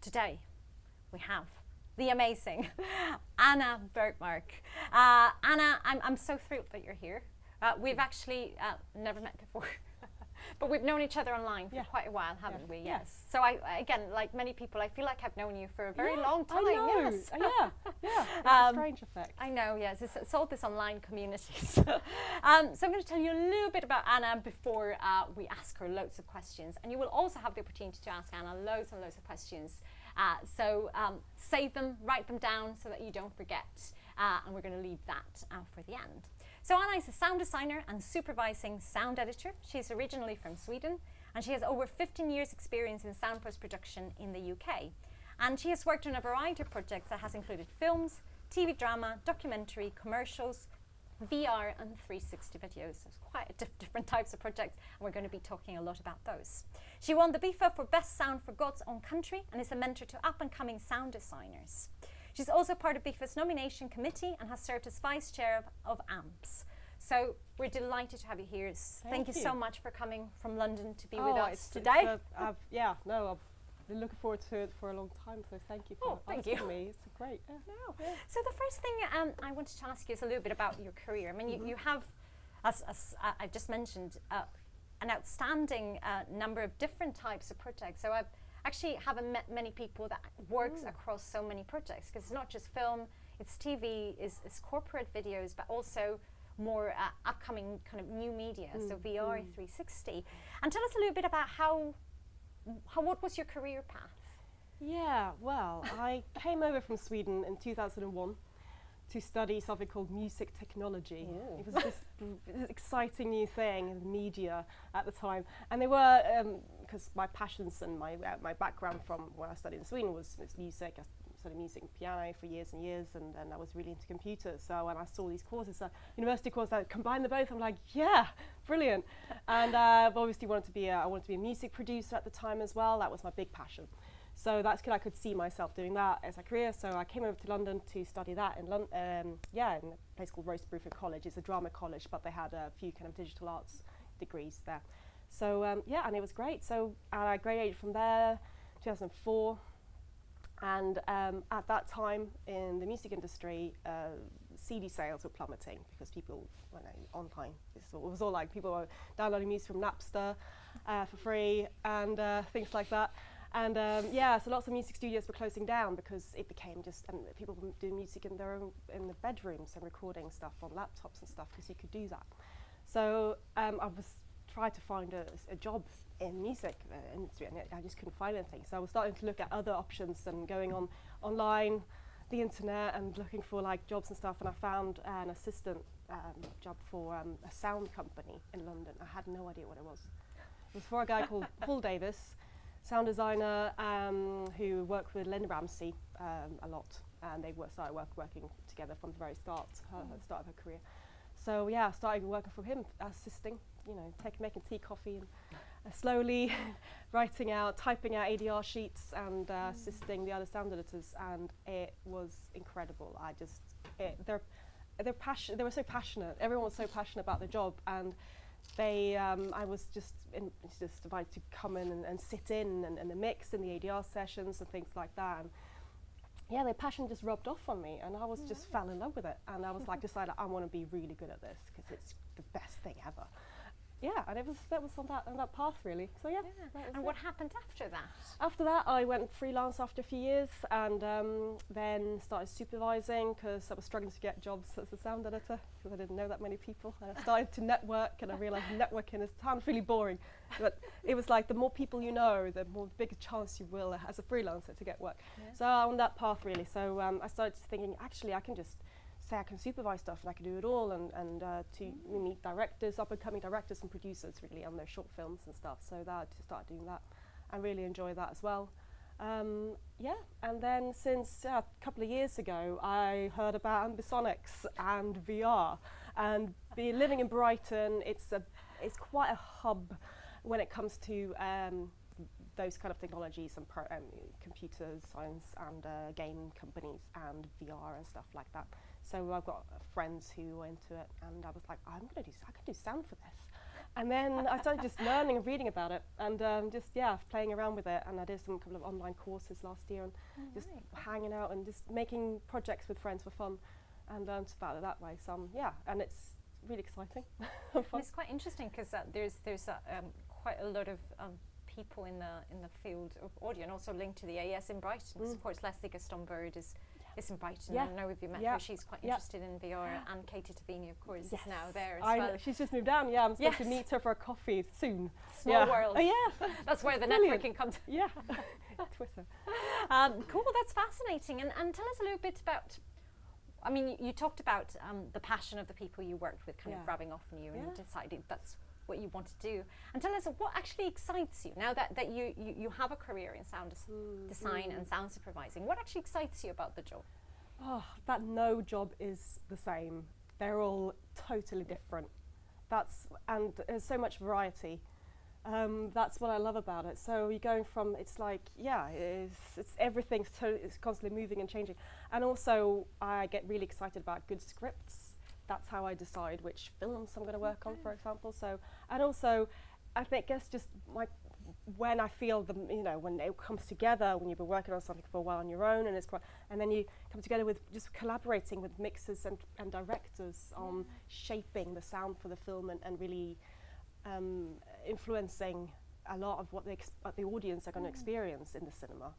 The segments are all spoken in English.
today we have the amazing Anna Bertmark. Anna, I'm so thrilled that you're here. We've actually never met before, but we've known each other online for quite a while, haven't we? Yes. So again, like many people, I feel like I've known you for a very long time. I know. Yes. It's a strange effect. I know, yes. It's all this online community. So I'm going to tell you a little bit about Anna before we ask her loads of questions. And you will also have the opportunity to ask Anna loads and loads of questions. So save them, write them down so that you don't forget. And we're going to leave that for the end. So Anna is a sound designer and supervising sound editor. She's originally from Sweden, and she has over 15 years experience in sound post-production in the UK. And she has worked on a variety of projects that has included films, TV drama, documentary, commercials, VR and 360 videos. So it's quite different types of projects, and we're going to be talking a lot about those. She won the BIFA for Best Sound for God's Own Country and is a mentor to up-and-coming sound designers. She's also part of BIFA's nomination committee and has served as vice chair of AMPS. So we're delighted to have you here. Thank you so much for coming from London to be with us today. I've been looking forward to it for a long time, so thank you for asking me. It's great. So the first thing I wanted to ask you is a little bit about your career. I mean, you have, as I've just mentioned, an outstanding number of different types of projects. So I actually haven't met many people that works across so many projects, because it's not just film, it's TV, it's corporate videos, but also more upcoming kind of new media, so VR, 360. And tell us a little bit about what was your career path? Yeah, well, I came over from Sweden in 2001 to study something called music technology. It was this exciting new thing in media at the time. And they were, because my passions and my background from where I studied in Sweden was music. I studied music and piano for years and years, and I was really into computers. So when I saw these courses, university courses that combined the both, I'm like, yeah, brilliant. And I've obviously I wanted to be a music producer at the time as well. That was my big passion. So that's good. I could see myself doing that as a career. So I came over to London to study that in in a place called Rosebroofen College. It's a drama college, but they had a few kind of digital arts degrees there. So and it was great. So I graduated from there, 2004. And at that time in the music industry, CD sales were plummeting because people, online, it was all like people were downloading music from Napster for free and things like that. And so lots of music studios were closing down because it became people were doing music in in the bedrooms and recording stuff on laptops and stuff because you could do that. So I was trying to find a job in music industry, and I just couldn't find anything. So I was starting to look at other options and going online, the internet, and looking for jobs and stuff. And I found an assistant job for a sound company in London. I had no idea what it was. It was for a guy called Paul Davis, sound designer who worked with Linda Ramsey a lot, and they started working together from the very start, start of her career. So I started working for him, assisting, making tea, coffee, and slowly typing out ADR sheets and assisting the other sound editors, and it was incredible. They were so passionate. Everyone was so passionate about the job, and I was just invited to come in and sit in and the mix in the ADR sessions and things like that. And their passion just rubbed off on me, and I was just fell in love with it. And I was decided I want to be really good at this because it's the best thing ever. And that was on that path really. So And what happened after that? After that, I went freelance after a few years, and then started supervising because I was struggling to get jobs as a sound editor because I didn't know that many people. And I started to network, and I realised networking sounds really boring, but it was the more people you know, the bigger chance you will as a freelancer to get work. So on that path really. So I started thinking, actually, I can just say I can supervise stuff and I can do it all, and to meet directors, up-and-coming directors and producers really on their short films and stuff. So that I just started doing that and really enjoy that as well. And then since a couple of years ago, I heard about ambisonics and VR, and living in Brighton, it's quite a hub when it comes to those kind of technologies and computer science and game companies and VR and stuff like that. So I've got friends who are into it, and I was like, I can do sound for this. And then I started just learning and reading about it, and just playing around with it. And I did some couple of online courses last year, and just hanging out and just making projects with friends for fun, and learned about it that way. So and it's really exciting. And it's quite interesting because there's quite a lot of people in the field of audio, and also linked to the AES in Brighton. Of course, Leslie Gaston-Bird is in Brighton. I don't know if you met her. She's quite interested in VR, and Katie Tavini, of course, is now there as well. She's just moved down. I'm supposed to meet her for a coffee soon. Small world. Oh, yeah. That's where the networking comes. Yeah. Twitter. Cool. That's fascinating. And tell us a little bit about. I mean, you talked about the passion of the people you worked with, kind of grabbing off on you and deciding that's what you want to do. And tell us what actually excites you now that you have a career in sound design and sound supervising. What actually excites you about the job? Oh, that no job is the same. They're all totally different. And there's so much variety. That's what I love about it. So you're going from, it's like, it's everything's it's constantly moving and changing. And also I get really excited about good scripts. That's how I decide which films I'm going to work on, for example. So, and also, I guess just when I feel them, when it comes together, when you've been working on something for a while on your own, and then you come together with just collaborating with mixers and directors on shaping the sound for the film and really influencing a lot of what the audience are going to experience in the cinema,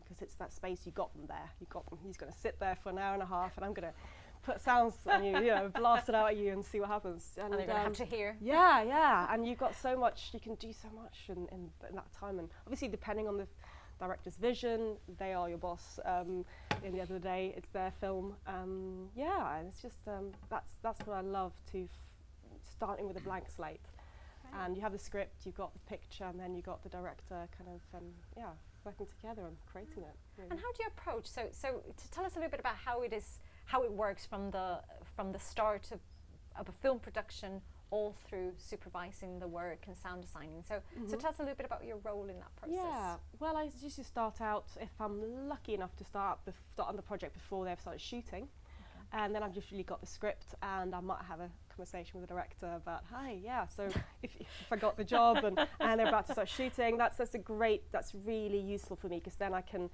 because it's that space. You got them there. You got them. He's going to sit there for an hour and a half, and I'm going to put sounds on you, blast it out at you and see what happens. And they're going to have to hear. And you've got so much, you can do so much in that time. And obviously, depending on the director's vision, they are your boss. In the end of the day, it's their film. And it's just, that's what I love, starting with a blank slate. Right. And you have the script, you've got the picture, and then you've got the director kind of, working together and creating it. Really. And how do you approach, so to tell us a little bit about how it works from the start of a film production all through supervising the work and sound designing. So tell us a little bit about your role in that process. Yeah, well, I usually start out, if I'm lucky enough to start on the project before they've started shooting, and then I've just really got the script, and I might have a conversation with the director about, so if I got the job and they're about to start shooting, that's really useful for me, because then I can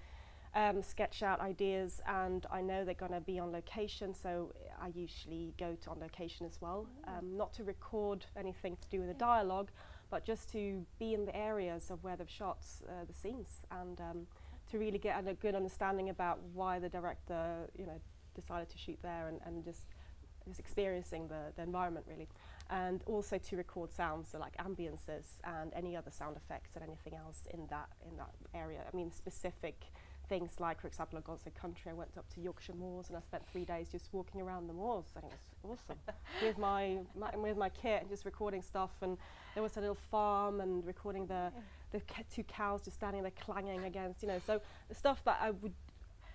sketch out ideas, and I know they're going to be on location, so I usually go on location as well, not to record anything to do with the dialogue, but just to be in the areas of where they've shot the scenes, and to really get a good understanding about why the director decided to shoot there, and just experiencing the environment really, and also to record sounds, so like ambiences and any other sound effects and anything else in that area. I mean, specific things like, for example, I've gone to country. I went up to Yorkshire Moors and I spent 3 days just walking around the moors. I think it was awesome with my kit and just recording stuff. And there was a little farm and recording the two cows just standing there clanging against, so the stuff that I would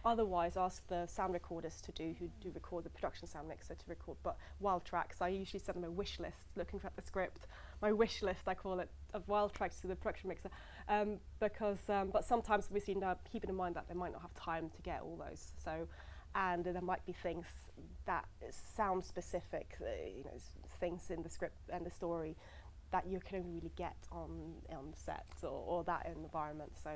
otherwise ask the sound recorders to do, who do record the production sound mixer to record, but wild tracks. I usually send them a wish list, looking at the script, my wish list, I call it, of wild tracks to the production mixer, but sometimes obviously keeping in mind that they might not have time to get all those. So, and there might be things that sound specific, things in the script and the story that you can only really get on set or that environment. So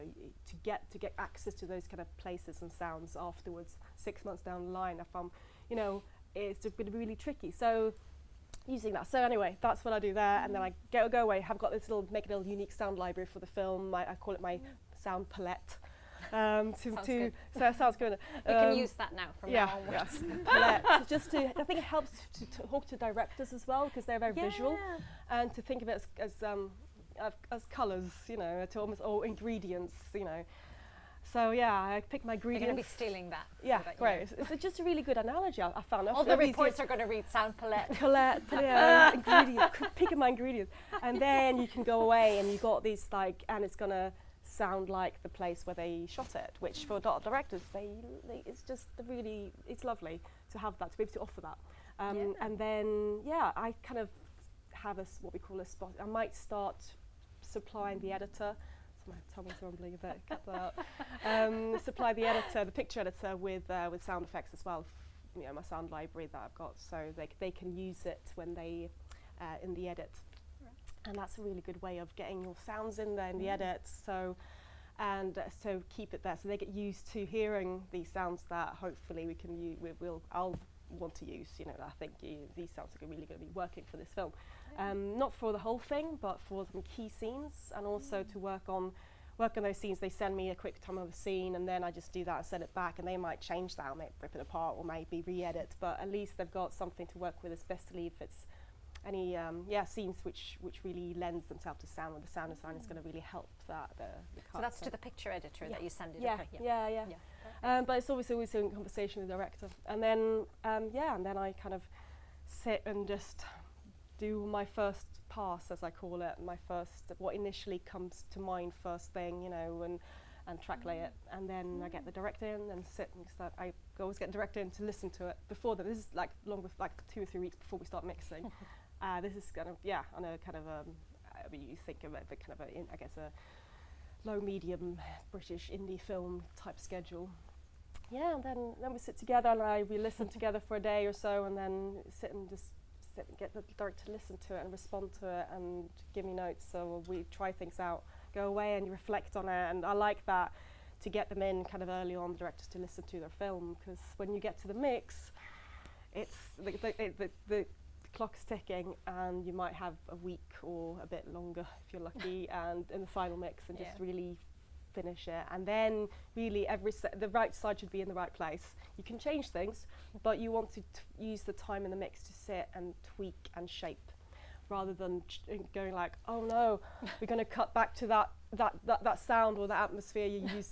to get access to those kind of places and sounds afterwards, 6 months down the line, if I'm, it's going to be really tricky. So using that. So anyway, that's what I do there, and then I go away. Have got this make a little unique sound library for the film. I call it my sound palette. So it sounds good. You can use that now from now onwards. Palette. Just I think it helps to talk to directors as well, because they're very visual, and to think of it as colours, to almost all ingredients, So I pick my ingredients. You're going to be stealing that. Yeah, so great. It's just a really good analogy I found. All the reports are going to read sound palette. Ingredients, picking my ingredients. And then you can go away and you got these and it's going to sound like the place where they shot it, which for directors, it's just really, it's lovely to have that, to be able to offer that. And then, I kind of have what we call a spot. I might start supplying the editor. My tummy's rumbling a bit, cut that out. Supply the editor, the picture editor, with sound effects as well. My sound library that I've got, so they can use it when they in the edit. and that's a really good way of getting your sounds in there in the edit. So keep it there, so they get used to hearing these sounds that hopefully we can use. I'll want to use. You know, I think these sounds are really going to be working for this film. Not for the whole thing, but for some key scenes, and also to work on those scenes. They send me a quick time of a scene, and then I just do that and send it back, and they might change that, or maybe rip it apart, or maybe re-edit. But at least they've got something to work with, especially if it's any scenes which really lends themselves to sound, where the sound design is going to really help the cut. So that's to the picture editor that you send it. Yeah, okay, yeah. But it's always in conversation with the director, and then and then I kind of sit and just do my first pass, as I call it, what initially comes to mind first thing, you know, and track lay it, and then I get the director in and sit and start. I always get the director in to listen to it before that. This is like 2 or 3 weeks before we start mixing. This is kind of on a kind of I mean, you think of it, but kind of I guess a low medium British indie film type schedule. Yeah, and then we sit together and we listen together for a day or so, and then sit and get the director to listen to it and respond to it and give me notes. So we try things out, go away and you reflect on it, and I like that, to get them in kind of early on, the directors to listen to their film, because when you get to the mix, it's the clock's ticking, and you might have a week or a bit longer if you're lucky, and in the final mix, and just really finish it. And then really the right side should be in the right place. You can change things, but you want to use the time in the mix to sit and tweak and shape, rather than going like, oh no, we're going to cut back to that sound or that atmosphere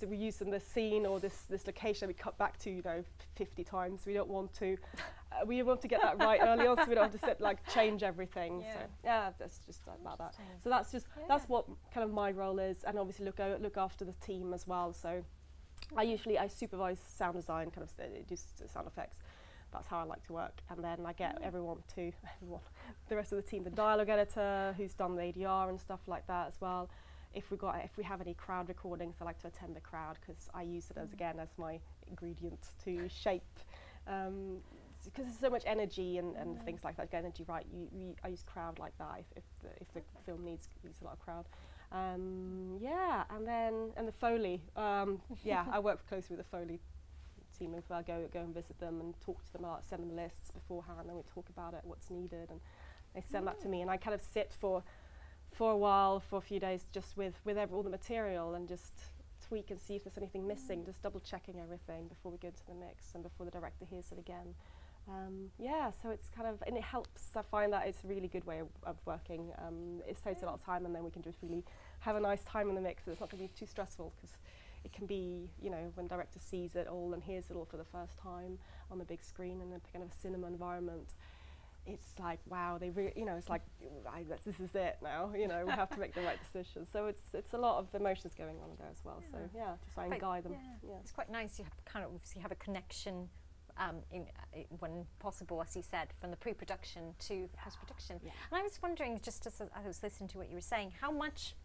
we used in this scene or this location. We cut back to 50 times. We don't want to. We want to get that right early on, so we don't have to sit change everything. Yeah. So that's just about that. So that's what kind of my role is, and obviously look after the team as well. So I supervise sound design, kind of do sound effects. That's how I like to work, and then I get everyone, the rest of the team, the dialogue editor who's done the ADR and stuff like that as well. If we have any crowd recordings, I like to attend the crowd, because I use it as my ingredient to shape. Because there's so much energy and things like that. Get energy right. I use crowd like that if the film needs a lot of crowd. And the Foley. I work closely with the Foley team. If I go and visit them and talk to them, I send them lists beforehand, and we talk about it, what's needed, and they send that to me, and I kind of sit for a while, for a few days, just with all the material, and just tweak and see if there's anything missing, just double checking everything before we go into the mix and before the director hears it again. So it's kind of, and it helps. I find that it's a really good way of working. It saves a lot of time, and then we can just really have a nice time in the mix. It's not going to be too stressful, because it can be, when director sees it all and hears it all for the first time on the big screen in a kind of a cinema environment, it's like, wow, they really, it's like, this is it now, we have to make the right decision. So it's a lot of emotions going on there as well. So just try and guide them. Yeah. It's quite nice. You have a connection when possible, as you said, from the pre-production to the post-production. Yeah. And I was wondering, just as I was listening to what you were saying, how much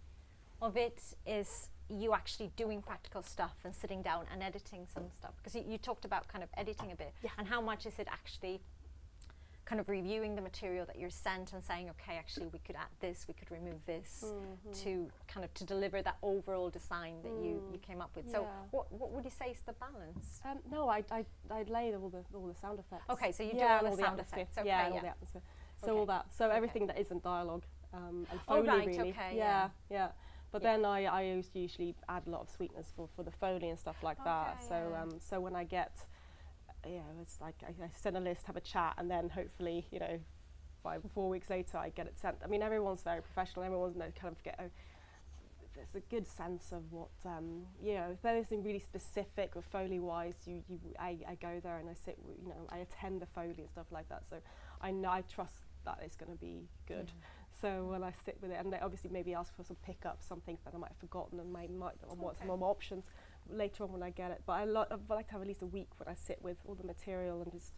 of it is you actually doing practical stuff and sitting down and editing some stuff? Because you talked about kind of editing a bit, and how much is it actually kind of reviewing the material that you're sent and saying, okay, actually we could add this, we could remove this, to kind of to deliver that overall design that you came up with. Yeah. So what would you say is the balance? No, I lay all the sound effects. Okay, so you do all the sound effects. Okay, all the atmosphere. So all that. So everything that isn't dialogue and Foley really. Okay, yeah. But then I usually add a lot of sweetness for the Foley and stuff like that. So when I get, it's like I send a list, have a chat, and then hopefully 5 or 4 weeks later I get it sent. I mean, everyone's very professional. Everyone's kind of there's a good sense of what if there's anything really specific or Foley wise, I go there and I sit, I attend the Foley and stuff like that. So I trust that it's going to be good. So when I sit with it, and they obviously maybe ask for some pickups, some things that I might have forgotten, and might want some more options later on when I get it. But I like to have at least a week when I sit with all the material and just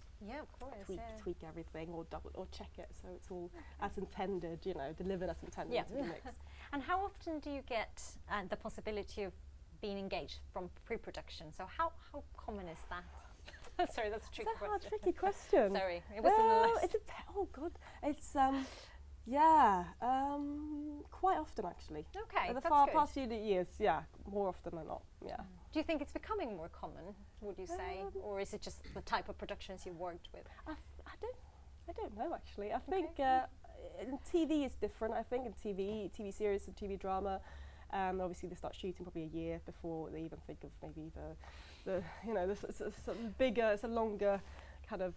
tweak everything, or check it, so it's all as intended, delivered as intended to the mix. And how often do you get the possibility of being engaged from pre-production? So how common is that? Sorry, that's a tricky question. Tricky question. Sorry, it wasn't the list. Oh God, it's Yeah, quite often actually. Okay, In the that's good. past few years, yeah, more often than not, yeah. Do you think it's becoming more common, would you say? Or is it just the type of productions you've worked with? I don't know actually. I think in TV is different. I think in TV series and TV drama, obviously they start shooting probably a year before they even think of maybe the bigger, it's a longer kind of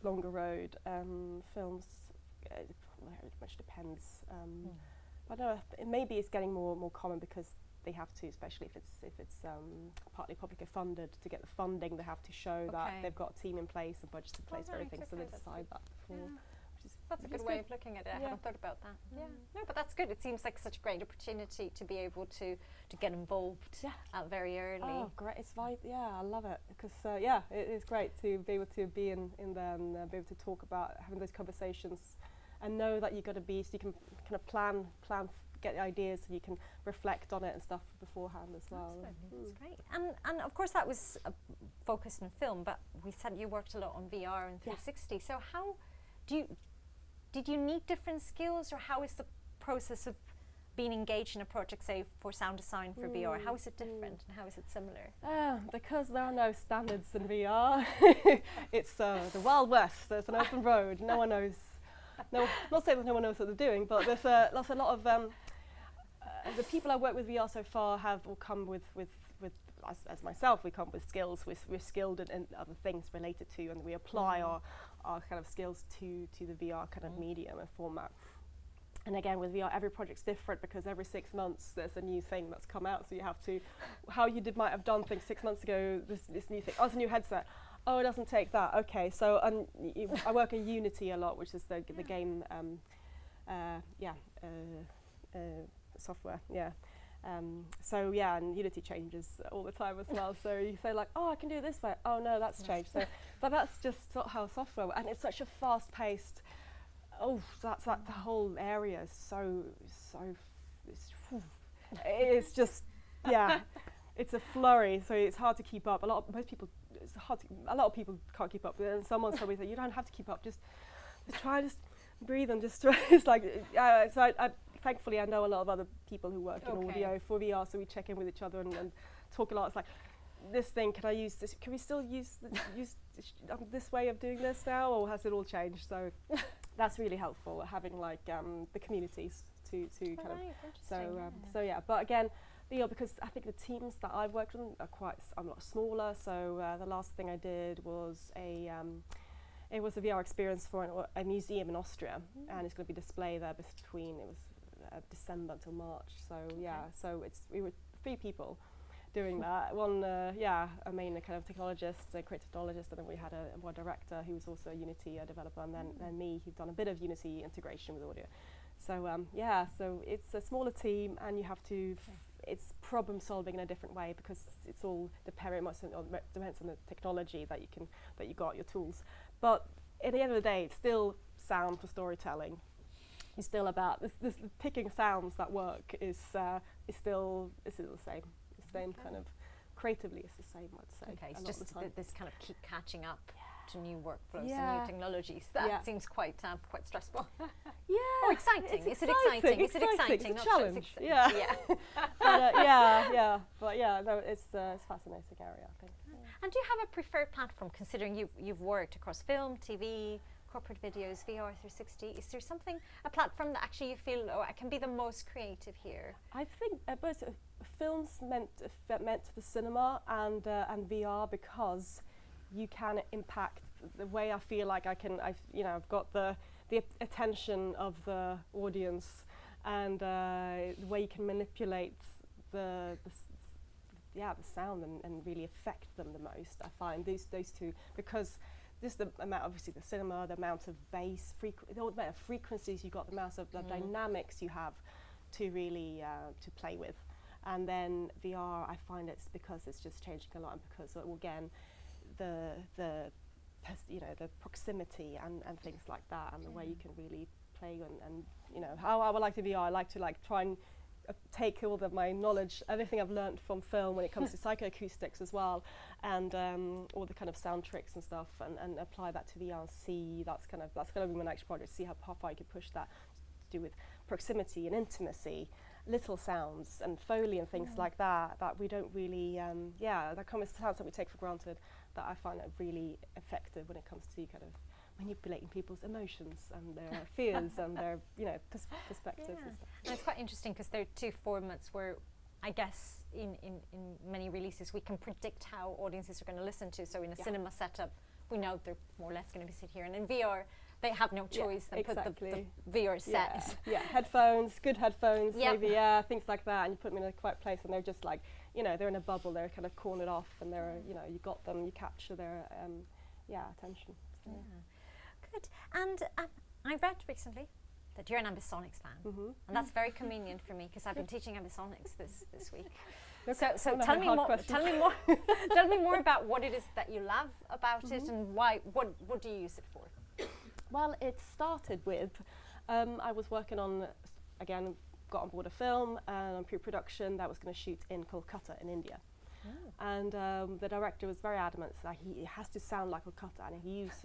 longer road. Films, it very much depends. But no, maybe it's getting more common because they have to, especially if it's partly publicly funded, to get the funding. They have to show that they've got a team in place and budgets in place for everything. So they decide that before. That's a good way of looking at it. I haven't thought about that. No, but that's good. It seems like such a great opportunity to be able to get involved very early. Oh, great! It's right. Yeah, I love it because it is great to be able to be in there and be able to talk about having those conversations and know that you've got to be, so you can kind of plan, get the ideas, and you can reflect on it and stuff beforehand as well. Absolutely, that's great. And of course that was focused on film, but we said you worked a lot on VR and 360. So how did you need different skills, or how is the process of being engaged in a project, say for sound design for VR? How is it different and how is it similar? Because there are no standards in VR. It's the Wild West. There's an open road. No one knows. No, not saying that no one knows what they're doing, but there's a lot of the people I work with VR so far have all come with as myself. We come with skills. We're skilled in other things related to, and we apply our kind of skills to the VR kind of medium and format. And again, with VR, every project's different because every 6 months there's a new thing that's come out. So you have to, how you might have done things 6 months ago, this new thing. Oh, it's a new headset. Oh, it doesn't take that. Okay, so I work in Unity a lot, which is the game software. Yeah. So yeah, and Unity changes all the time as well. So you say like, oh, I can do it this way. Oh no, that's changed. So, but that's just not how software works. And it's such a fast-paced. Oh, that's like the whole area is so. It's just it's a flurry. So it's hard to keep up. A lot of people can't keep up. And someone's probably saying, you don't have to keep up. Just try, just breathe and just. It's like so. I thankfully I know a lot of other people who work in audio for VR, so we check in with each other and talk a lot. It's like, this thing, can I use this? Can we still use this way of doing this now, or has it all changed? So that's really helpful, having like the communities to kind of. So yeah, but again, because I think the teams that I've worked on are a lot smaller. So the last thing I did was it was a VR experience for a museum in Austria, and it's going to be displayed there between December until March. So so we were 3 people doing that. One, a main kind of technologist, a creative technologist, and then we had one director who was also a Unity developer, and then me, who'd done a bit of Unity integration with audio. So so it's a smaller team, and you have to. It's problem solving in a different way because it's all depends on the technology that you got, your tools. But at the end of the day, it's still sound for storytelling. It's still about this picking sounds that work is still the same. It's the same kind of creatively. It's the same, I'd say. Okay, it's just this kind of keep catching up to new workflows and new technologies. That seems quite stressful. Or exciting. Is it exciting? Is it exciting? It's a challenge. Yeah. But no, it's a fascinating area, I think. And do you have a preferred platform, considering you've worked across film, TV, corporate videos, VR 360? Is there a platform that actually you feel, I can be the most creative here? I think both films meant to the cinema and VR, because you can impact the way I feel like I've got the attention of the audience, and the way you can manipulate the sound and really affect them the most. I find those two, because just the amount, obviously the cinema, the amount of bass, the amount of frequencies you got, the amount of the dynamics you have to really to play with. And then VR, I find it's because it's just changing a lot, and because again, the proximity and things like that, and the way you can really play and how I would like to VR, I like to try and take all of my knowledge, everything I've learned from film when it comes to psychoacoustics as well, and all the kind of sound tricks and stuff, and apply that to VR and see that's going to be my next project. See how far I can push that to do with proximity and intimacy, little sounds and Foley and things like that we don't really that kind of sounds that we take for granted, that I find are really effective when it comes to kind of manipulating people's emotions and their fears and their perspectives and stuff. And it's quite interesting because there are two formats where I guess in many releases we can predict how audiences are going to listen to. So in a cinema setup we know they're more or less going to be sit here, and in VR they have no choice than put the VR set. Headphones, good headphones, maybe, things like that, and you put them in a quiet place and they're just like, they're in a bubble, they're kind of cornered off, and they're, you got them, you capture their, attention. So. Good. And I read recently that you're an ambisonics fan, and that's very convenient for me because I've been teaching ambisonics this week. So tell me more about what it is that you love about it, and why. What do you use it for? Well, it started with I was working on, again, got on board a film on pre-production that was going to shoot in Kolkata in India. And the director was very adamant that he has to sound like Kolkata, and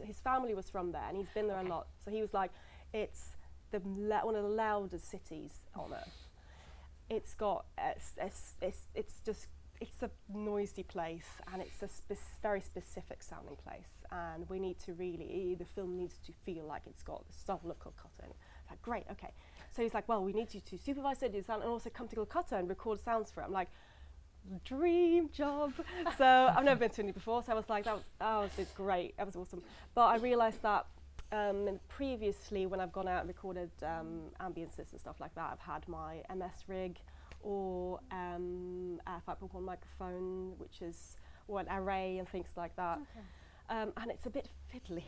his family was from there and he's been there a lot. So he was like, it's one of the loudest cities on earth. It's got it's a noisy place, and it's a very specific sounding place, and we need to the film needs to feel like it's got the soul of Kolkata. And like, great, okay. So he's like, well, we need you to supervise it, do sound, and also come to Kolkata and record sounds for it. I'm like, dream job. So I've never been to India before, so I was like, that was great, that was awesome. But I realised that previously when I've gone out and recorded ambiences and stuff like that, I've had my MS rig or a 5.1 microphone, or an array and things like that. And it's a bit fiddly.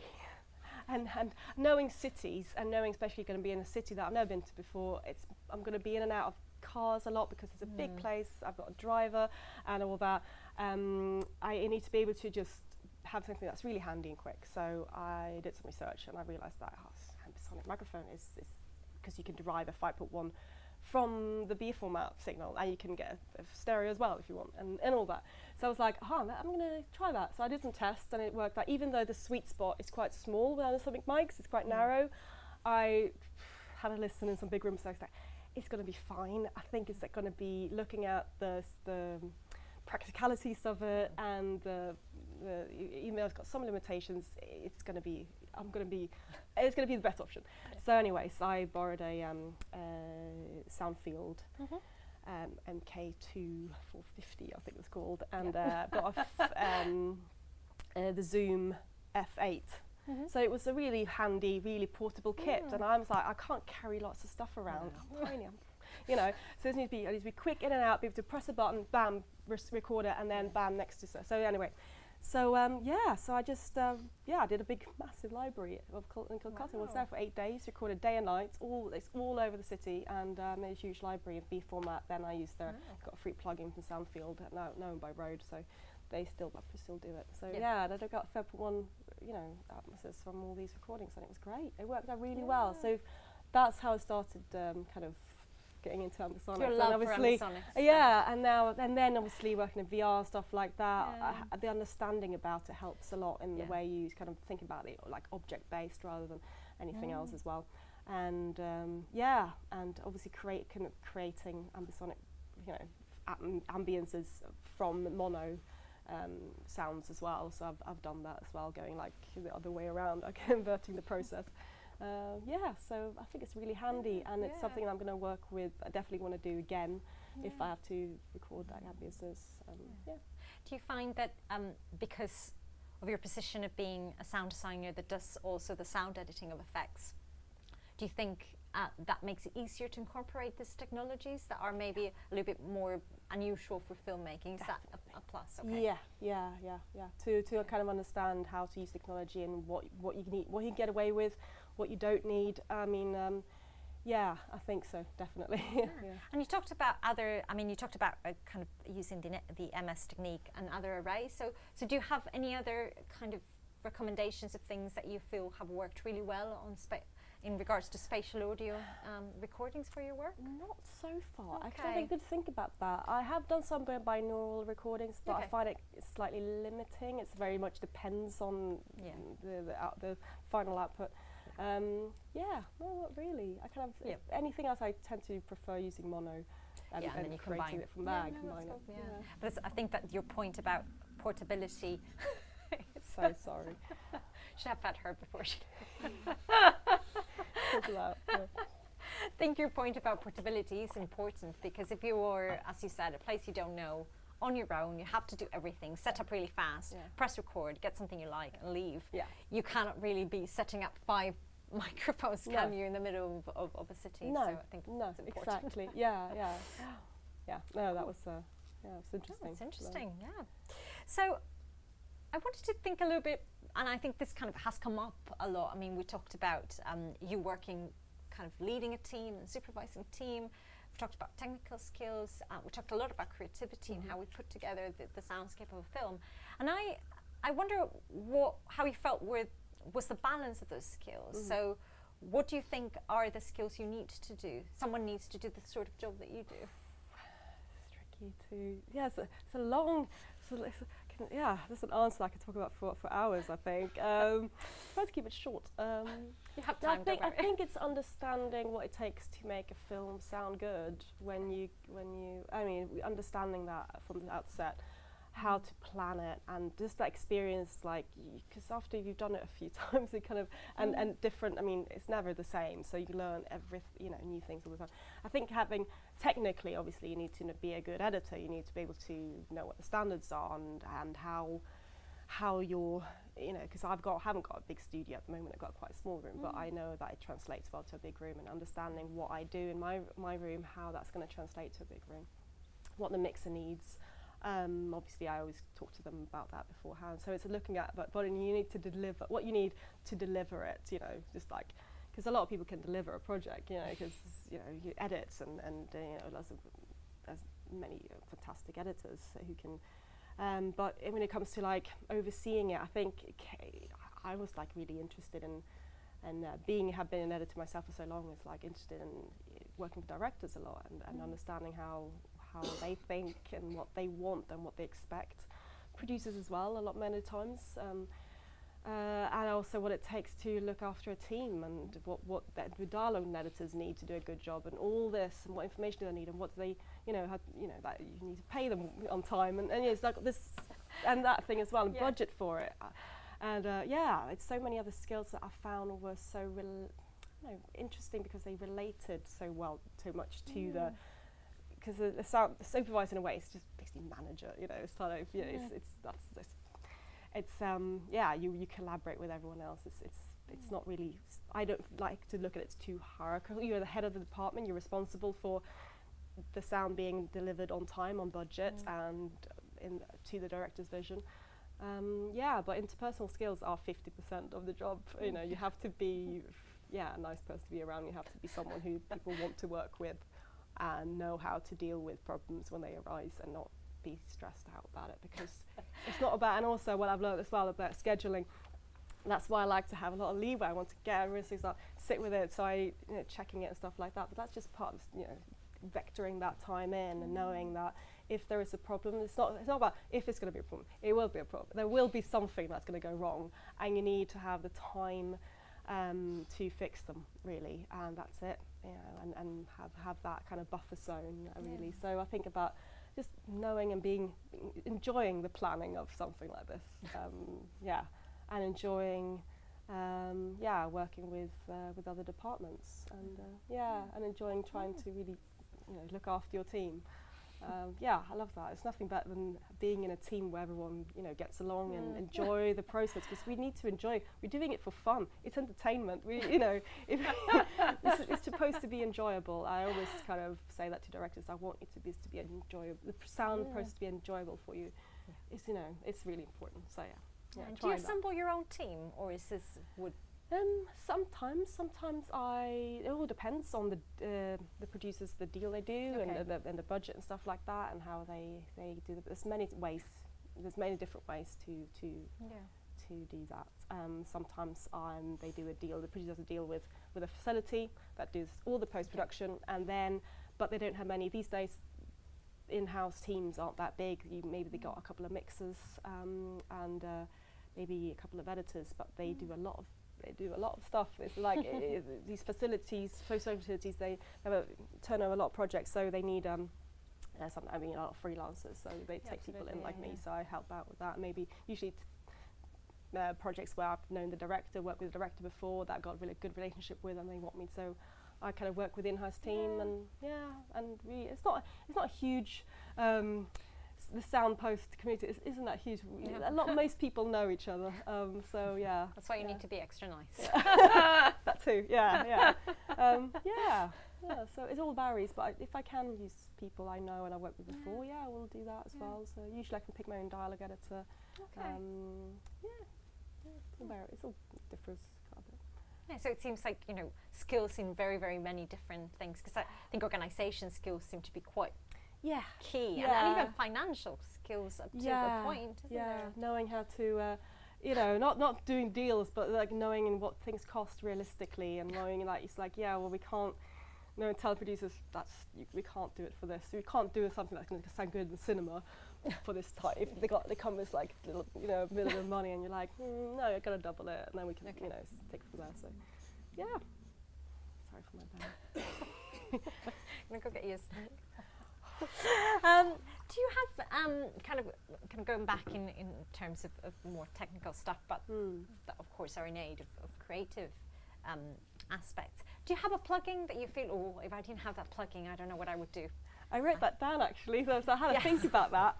and knowing cities, and knowing especially going to be in a city that I've never been to before, I'm going to be in and out of cars a lot because it's a big place, I've got a driver and all that. I need to be able to just have something that's really handy and quick. So I did some research and I realised that ambisonic microphone is because you can derive a 5.1 from the B format signal, and you can get a stereo as well if you want, and all that. So I was like, I'm going to try that. So I did some tests and it worked out. Even though the sweet spot is quite small with ambisonic mics, it's quite narrow, I had a listen in some big rooms, so I was like, it's going to be fine. I think it's going to be looking at the practicalities of it, and even though it's got some limitations, it's going to be the best option. So anyways, I borrowed a Soundfield MK2 450, I think it was called, and got off the Zoom F8. So it was a really handy, really portable kit, and I was like, I can't carry lots of stuff around. I'm tiny, so I need to be quick in and out, be able to press a button, bam, record it, and then bam, next to so anyway. So so I just I did a big, massive library in Kolkata. I was there for 8 days, recorded day and night. It's all over the city, and made a huge library of B format. Then I used got a free plugin from Soundfield, now known by Rode, so they still do it. So I got 5.1, atmospheres from all these recordings, and it was great. It worked out really well. So that's how I started kind of getting into ambisonics. Your love for ambisonics. And then obviously working in VR, stuff like that, the understanding about it helps a lot in the way you kind of think about it, like object-based rather than anything else as well. And and obviously creating ambisonic, ambiences from mono sounds as well. So I've done that as well, going like the other way around, like converting the process. So I think it's really handy, and it's something I'm going to work with. I definitely want to do again if I have to record that ambiences. Do you find that because of your position of being a sound designer that does also the sound editing of effects, do you think that makes it easier to incorporate these technologies that are maybe a little bit more unusual for filmmaking? Is that a plus? Okay. Yeah. To kind of understand how to use technology and what you need, what you can get away with, what you don't need. I mean, I think so, definitely. And you talked about kind of using the MS technique and other arrays. So do you have any other kind of recommendations of things that you feel have worked really well in regards to spatial audio recordings for your work? Not so far. Okay. Actually, I did think about that. I have done some binaural recordings, but I find it slightly limiting. It very much depends on the final output. No, not really. I kind of if anything else, I tend to prefer using mono and then you creating combine it from there. Combine it. But I think that your point about portability. So sorry. Should have had her before she. I think your point about portability is important, because if you're, as you said, a place you don't know, on your own, you have to do everything, set up really fast, press record, get something you like, and leave. You cannot really be setting up 5 microphones, can you, in the middle of a city? No, so I think it's important. Exactly. Yeah. No, that was it's interesting. It's interesting. Yeah. So I wanted to think a little bit, and I think this kind of has come up a lot. I mean, we talked about you working, kind of leading a team and supervising a team. We talked about technical skills. We talked a lot about creativity and how we put together the soundscape of a film. And I wonder how you felt was the balance of those skills. So what do you think are the skills you need to do? Someone needs to do the sort of job that you do. It's tricky to, it's a long, there's an answer I could talk about for hours, I think. Try to keep it short. You have time, I think it's understanding what it takes to make a film sound good understanding that from the outset, how to plan it, and just that experience, because after you've done it a few times, it kind of, and different, it's never the same, so you learn new things all the time. I think technically, obviously, you need to be a good editor, you need to be able to know what the standards are and how you're, because haven't got a big studio at the moment, I've got quite a small room, but I know that it translates well to a big room, and understanding what I do in my room, how that's going to translate to a big room, what the mixer needs. Obviously, I always talk to them about that beforehand. So it's looking at what you need to deliver, what you need to deliver it. Just because a lot of people can deliver a project, because you edit and there's many fantastic editors who can. But when it comes to overseeing it, I think I was really interested in, and have been an editor myself for so long, is interested in working with directors a lot and understanding how they think and what they want and what they expect. Producers as well, many times. And also what it takes to look after a team, and what the dialogue editors need to do a good job, and all this, and what information do they need, and what do they, that you need to pay them on time, and it's this and that thing as well, and budget for it. And it's so many other skills that I found were so interesting, because they related so much to the. Because the supervisor, in a way, is just basically manager. It's kind of you collaborate with everyone else. It's not really. I don't like to look at it as too hierarchical. You're the head of the department. You're responsible for the sound being delivered on time, on budget, and to the director's vision. But interpersonal skills are 50% of the job. You have to be a nice person to be around. You have to be someone who people want to work with, and know how to deal with problems when they arise, and not be stressed out about it, because it's not about. And also, what I've learned as well about scheduling, that's why I like to have a lot of leeway. I want to get everything, sit with it, so I checking it and stuff like that. But that's just part of vectoring that time in, and knowing that if there is a problem, it's not about if it's going to be a problem. It will be a problem. There will be something that's going to go wrong, and you need to have the time to fix them, really, and that's it. And have that kind of buffer zone, really. So I think about just knowing and enjoying the planning of something like this, and enjoying, working with other departments, and enjoying trying to really, look after your team. I love that. It's nothing better than being in a team where everyone, gets along and enjoy the process, because we need to enjoy. We're doing it for fun. It's entertainment. It's supposed to be enjoyable. I always kind of say that to directors. I want it to be enjoyable. The sound process to be enjoyable for you. It's really important. So do you assemble your own team, or is this Sometimes it all depends on the producers, the deal they do, and the budget and stuff like that, and how they do. There's many different ways to do that. Sometimes they do a deal. The producer does a deal with with a facility that does all the post-production, and then, but they don't have many these days. In-house teams aren't that big. Maybe they got a couple of mixers and maybe a couple of editors, but they do a lot of stuff. It's like these facilities, post-production facilities, they turn over a lot of projects, so they need a lot of freelancers. So they take people in like me. So I help out with that. Maybe usually projects where I've known the director, worked with the director before, that I've got a really good relationship with, and they want me. So I kind of work with in-house team, and really, it's not a huge. The sound post community isn't that huge. Most people know each other, so yeah. That's why you need to be extra nice. That too, yeah. So it all varies, but if I can use people I know and I worked with before, I will do that as well. So usually I can pick my own dialogue editor. Okay. It all differs quite a bit. Yeah, so it seems like, skills in very, very many different things, because I think organisation skills seem to be quite key, and even financial skills up to a point, isn't there? Knowing how to, not doing deals, but like knowing what things cost realistically, and knowing like it's like we can't. No, tell producers we can't do it for this. We can't do something that's going to sound good in the cinema for this type. If they come with like little, a million of money, and you're like, no, I've got to double it, and then we can, take it from there. So, sorry for my bad. I'm gonna go get you a snack. Do you have kind of going back in terms of more technical stuff, but that of course are in aid of creative aspects? Do you have a plugin that you feel, if I didn't have that plugin, I don't know what I would do? I wrote that down actually, so I had to think about that.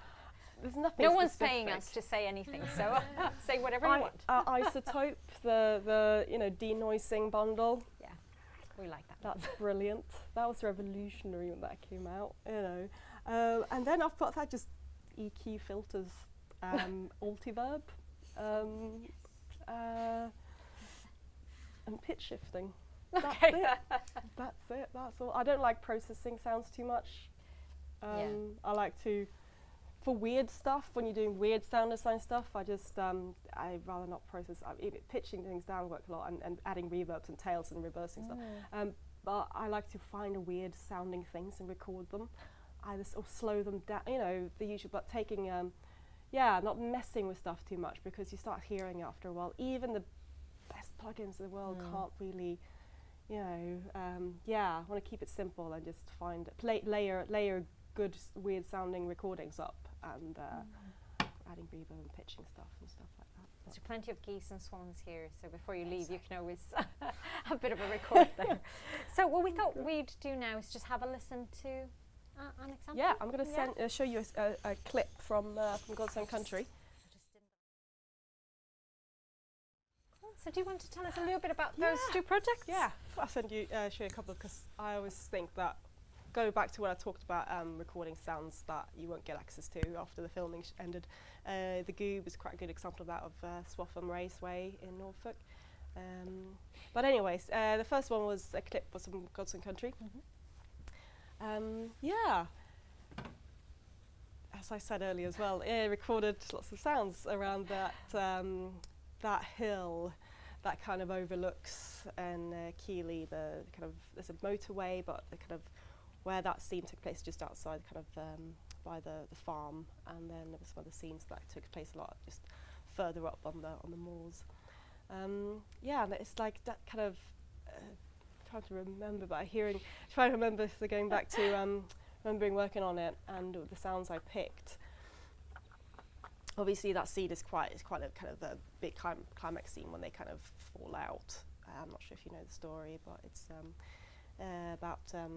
There's nothing. No one's paying us to say anything, so say whatever you want. Isotope, the denoising bundle. Yeah, we like that. That's brilliant. That was revolutionary when that came out. And then I've got that just EQ filters, Altiverb, and pitch shifting. That's it. That's all. I don't like processing sounds too much. I like to, for weird stuff, when you're doing weird sound design stuff, I'd rather not process. Pitching things down works a lot, and adding reverbs and tails and reversing stuff. But I like to find weird sounding things and record them, either or slow them down. The usual, but taking, not messing with stuff too much, because you start hearing it after a while. Even the best plugins in the world can't really. I want to keep it simple and just layer good weird sounding recordings up, and adding reverb and pitching stuff and stuff like that. There's plenty of geese and swans here, so before you leave you can always have a bit of a record there. So what we thought we'd do now is just have a listen to an example. Yeah, I'm going to show you a clip from God's Own Country. So do you want to tell us a little bit about those two projects? Yeah, I'll show you a couple, because I always think that, go back to what I talked about, recording sounds that you won't get access to after the filming ended. The Goob is quite a good example of that, of Swaffham Raceway in Norfolk. But anyways, the first one was a clip for some God's Own Country. As I said earlier as well, recorded lots of sounds around that hill that kind of overlooks in Keighley, there's a motorway, but the kind of where that scene took place just outside, kind of by the farm, and then there was some other scenes that took place a lot just further up on the moors. And it's like that kind of trying to remember, but trying to remember, so going back to remembering working on it and the sounds I picked. Obviously, that scene is quite a kind of a big climax scene when they kind of fall out. I'm not sure if you know the story, but it's about a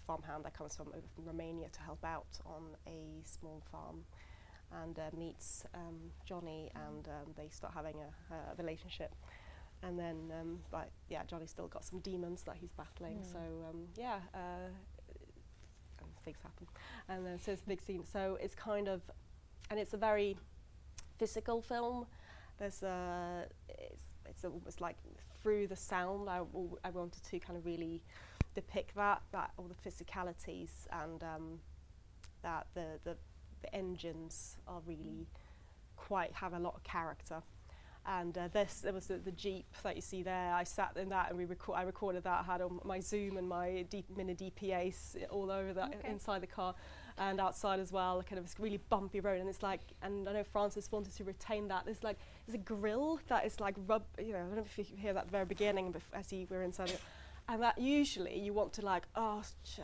farmhand that comes over from Romania to help out on a small farm, and meets Johnny, and they start having a relationship. And then, Johnny's still got some demons that he's battling. So things happen, and then so it's a big scene. So it's kind of. And it's a very physical film. There's it's almost like through the sound. I wanted to kind of really depict that all the physicalities, and that the engines are really have a lot of character. And there was the Jeep that you see there. I sat in that and I recorded that. I had on my Zoom and my mini DPAs all over that inside the car and outside as well. Kind of this really bumpy road, and it's like, and I know Francis wanted to retain that. There's a grill that is like I don't know if you hear that at the very beginning, but as we were inside it. And that usually you want to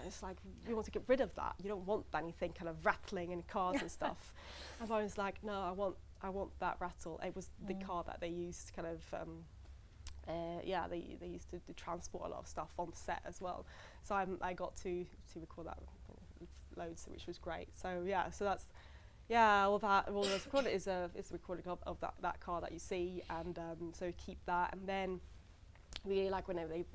it's like you want to get rid of that. You don't want anything kind of rattling in cars and stuff. And I was like, no, I want that rattle. It was the car that they used kind of, they used to transport a lot of stuff on set as well. So I got to record that loads, which was great. So so that's, all that's recorded is a recording of that car that you see, and so keep that, and then really like whenever they,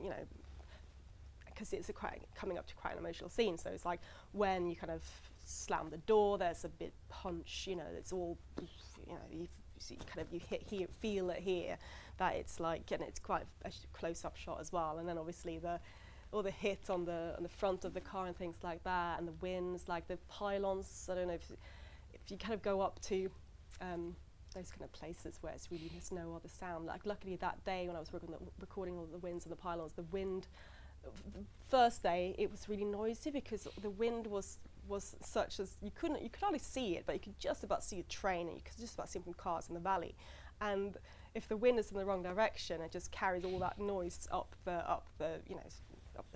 because it's coming up to quite an emotional scene, so it's like when you kind of slam the door, there's a bit punch, it's all, you see kind of, you hit here, feel it here, that it's like, and it's quite a close-up shot as well, and then obviously all the hit on the front of the car and things like that, and the winds, like the pylons. I don't know if you kind of go up to those kind of places where it's really, there's no other sound. Like luckily that day when I was recording all the winds and the pylons, the wind, the first day it was really noisy because the wind was such as you could hardly see it, but you could just about see a train, and you could just about see them from cars in the valley. And if the wind is in the wrong direction, it just carries all that noise up the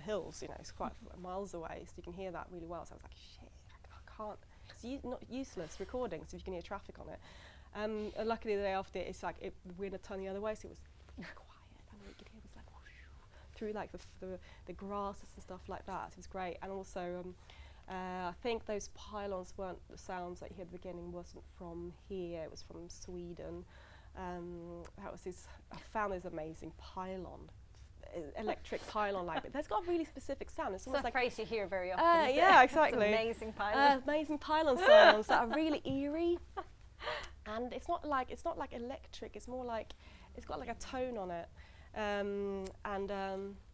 hills. It's quite miles away, so you can hear that really well. So I was like, shit, I can't. It's not useless recording, so if you can hear traffic on it. And luckily the day after, it's like the wind had turned the other way, so it was quiet, and you could hear it was like whoosh, through like the grasses and stuff like that. It was great, and also. I think those pylons weren't the sounds that you heard at the beginning, wasn't from here, it was from Sweden. That was I found this amazing pylon, electric pylon like, but that's got a really specific sound. It's almost like a phrase you hear very often. Exactly. Amazing pylon. Amazing pylon sounds that are really eerie. And it's not like electric, it's more like, it's got like a tone on it.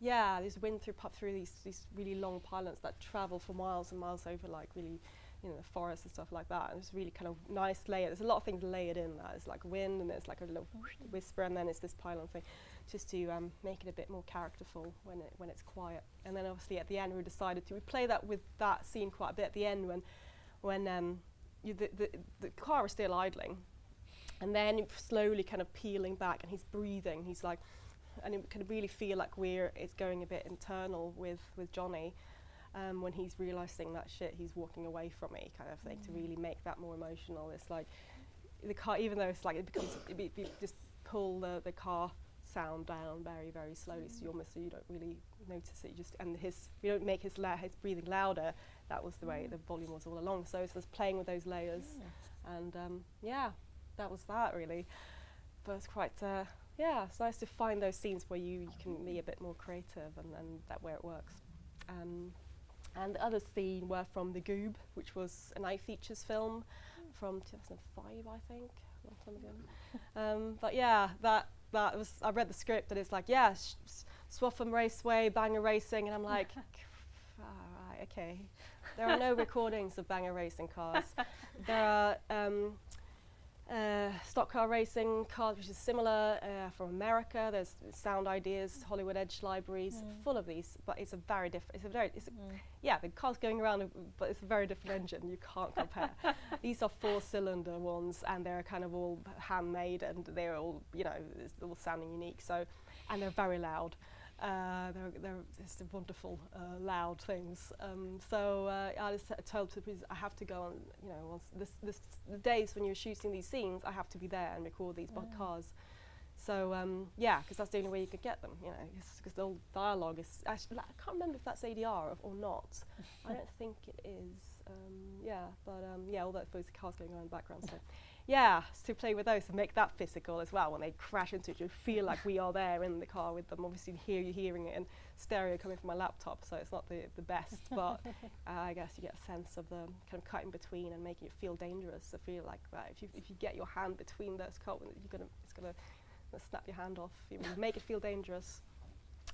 There's wind through these really long pylons that travel for miles and miles over like really, the forest and stuff like that. And it's really kind of nice layer. There's a lot of things layered in that. It's like wind, and there's like a little whisper, and then it's this pylon thing, just to make it a bit more characterful when it's quiet. And then obviously at the end we decided to play that with that scene quite a bit at the end when the car is still idling, and then slowly kind of peeling back, and he's breathing. He's like. And it can really feel like it's going a bit internal with Johnny when he's realising that shit, he's walking away from me kind of thing, to really make that more emotional. It's like the car, even though it's like you just pull the car sound down very, very slowly, so you don't really notice it. You don't make his breathing louder. That was the way the volume was all along. So it's just playing with those layers, and that was that really. But it's quite. It's nice to find those scenes where you can be a bit more creative, and that where it works. And the other scene were from The Goob, which was an iFeatures film from 2005, I think, a long time ago. That was. I read the script, and it's like, Swaffham Raceway, banger racing, and I'm like, alright, okay. There are no recordings of banger racing cars. There are. Stock car racing cars, which is similar from America. There's Sound Ideas, Hollywood Edge libraries, full of these. But it's a very different. The car's going around, but it's a very different engine. You can't compare. These are 4-cylinder ones, and they're kind of all handmade, and they're all it's all sounding unique. So, and they're very loud. They're just wonderful, loud things. I just told the producer I have to go on, once the days when you're shooting these scenes, I have to be there and record these cars. So because that's the only way you could get them, because the old dialogue is actually, I can't remember if that's ADR or not. I don't think it is. All those cars going on in the background. So. To play with those and make that physical as well. When they crash into it, you feel like we are there in the car with them. Obviously, you're hearing it in stereo coming from my laptop, so it's not the best. But I guess you get a sense of the kind of cut in between and making it feel dangerous. I feel like that if you get your hand between those cuts, it's gonna snap your hand off. You make it feel dangerous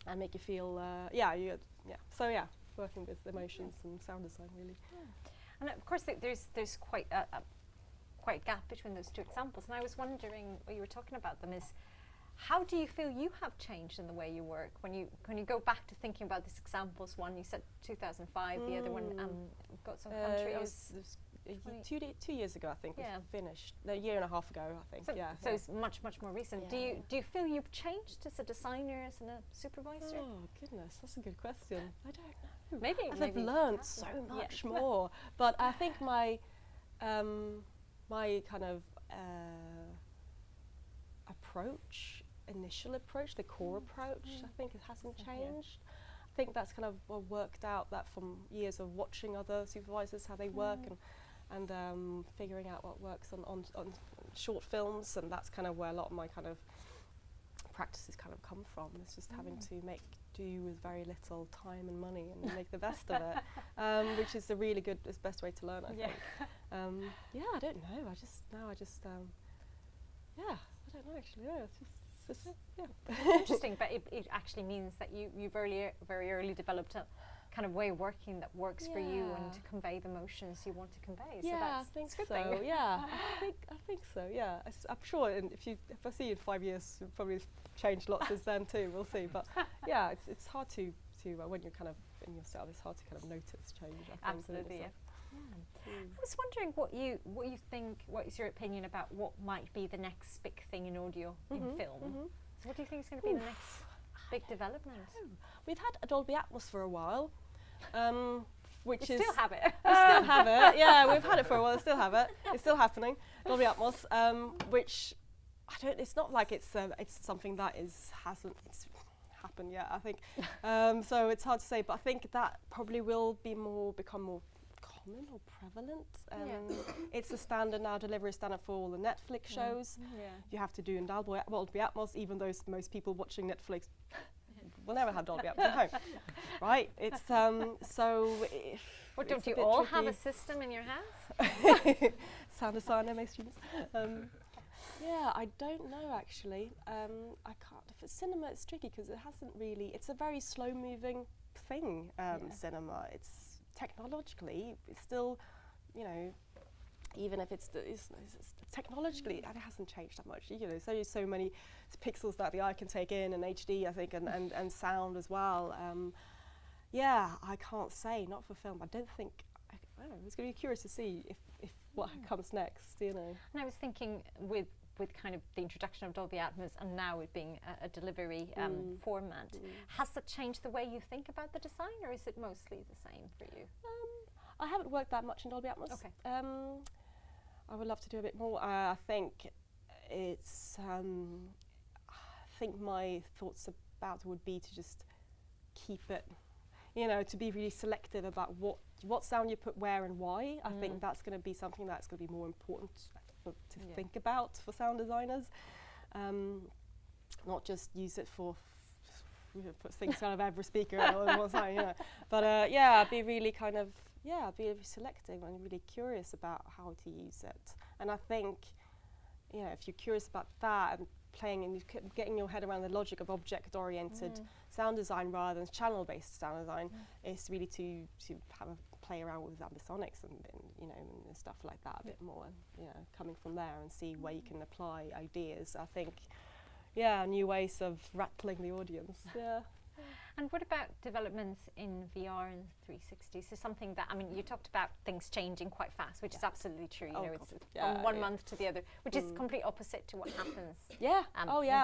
and make you feel working with emotions and sound design really. And of course, there's quite quite a gap between those two examples. And I was wondering, what you were talking about them is, how do you feel you have changed in the way you work when you go back to thinking about these examples? One you said 2005, the other one got some country. It was 2 years ago, I think. Yeah. We finished a year and a half ago, I think. So it's much more recent. Yeah. Do you feel you've changed as a designer, as a supervisor? Oh goodness, that's a good question. I don't know. Maybe I've learned so much more, but I think my my kind of initial approach, the core approach, I think it hasn't changed. I think that's kind of worked out that from years of watching other supervisors how they work and figuring out what works on short films, and that's kind of where a lot of my kind of practices kind of come from. It's just having to make do with very little time and money and make the best of it, which is the really good, is best way to learn, I think. Yeah, I don't know. I just I don't know actually. Yeah, it's It's interesting, but it actually means that you very early developed a kind of way of working that works for you and to convey the emotions you want to convey. Yeah, so that's I think a good so. thing. Yeah, I think so. Yeah, I'm sure. And if I see you in 5 years, you'll probably changed lots since then too. We'll see. But yeah, it's hard to when you're kind of in yourself, it's hard to kind of notice change. I think. Absolutely. Yeah. I was wondering what you think. What is your opinion about what might be the next big thing in audio in film? So what do you think is going to be the next big development? We've had a Dolby Atmos for a while, which you is still have it. We still have it. Yeah, we've had it for a while. We still have it. It's still happening. Dolby Atmos, which it's not like it's something that hasn't happened yet. I think so. It's hard to say, but I think that probably will become more common or prevalent. It's the standard now, delivery standard for all the Netflix shows. You have to do in Dolby Atmos, even though most people watching Netflix will never have Dolby Atmos at home, right? It's so. What, don't you all have a system in your house? Sound designer, most students. Yeah, I don't know actually. I can't. For cinema, it's tricky because it hasn't really. It's a very slow-moving thing. Cinema. It's technologically, it's still, even if it's technologically, it hasn't changed that much. So many pixels that the eye can take in, and HD, I think, and sound as well. Yeah, I can't say, not for film. I don't think. I don't know. It's going to be curious to see if what comes next. And I was thinking with kind of the introduction of Dolby Atmos and now it being a delivery format, has that changed the way you think about the design, or is it mostly the same for you? I haven't worked that much in Dolby Atmos. Okay. I would love to do a bit more. I think it's. I think my thoughts about it would be to just keep it, to be really selective about what sound you put where and why. I think that's going to be something that's going to be more important to think about for sound designers, not just use it for put things out of every speaker or one side, but be really kind of be really selective and really curious about how to use it. And I think if you're curious about that and playing and getting your head around the logic of object-oriented sound design rather than channel-based sound design, is really to have a play around with ambisonics and stuff like that a bit more, coming from there and see where you can apply ideas. I think, new ways of rattling the audience. And what about developments in VR and 360? So something that, you talked about things changing quite fast, which is absolutely true. It's from one month to the other, which is complete opposite to what happens in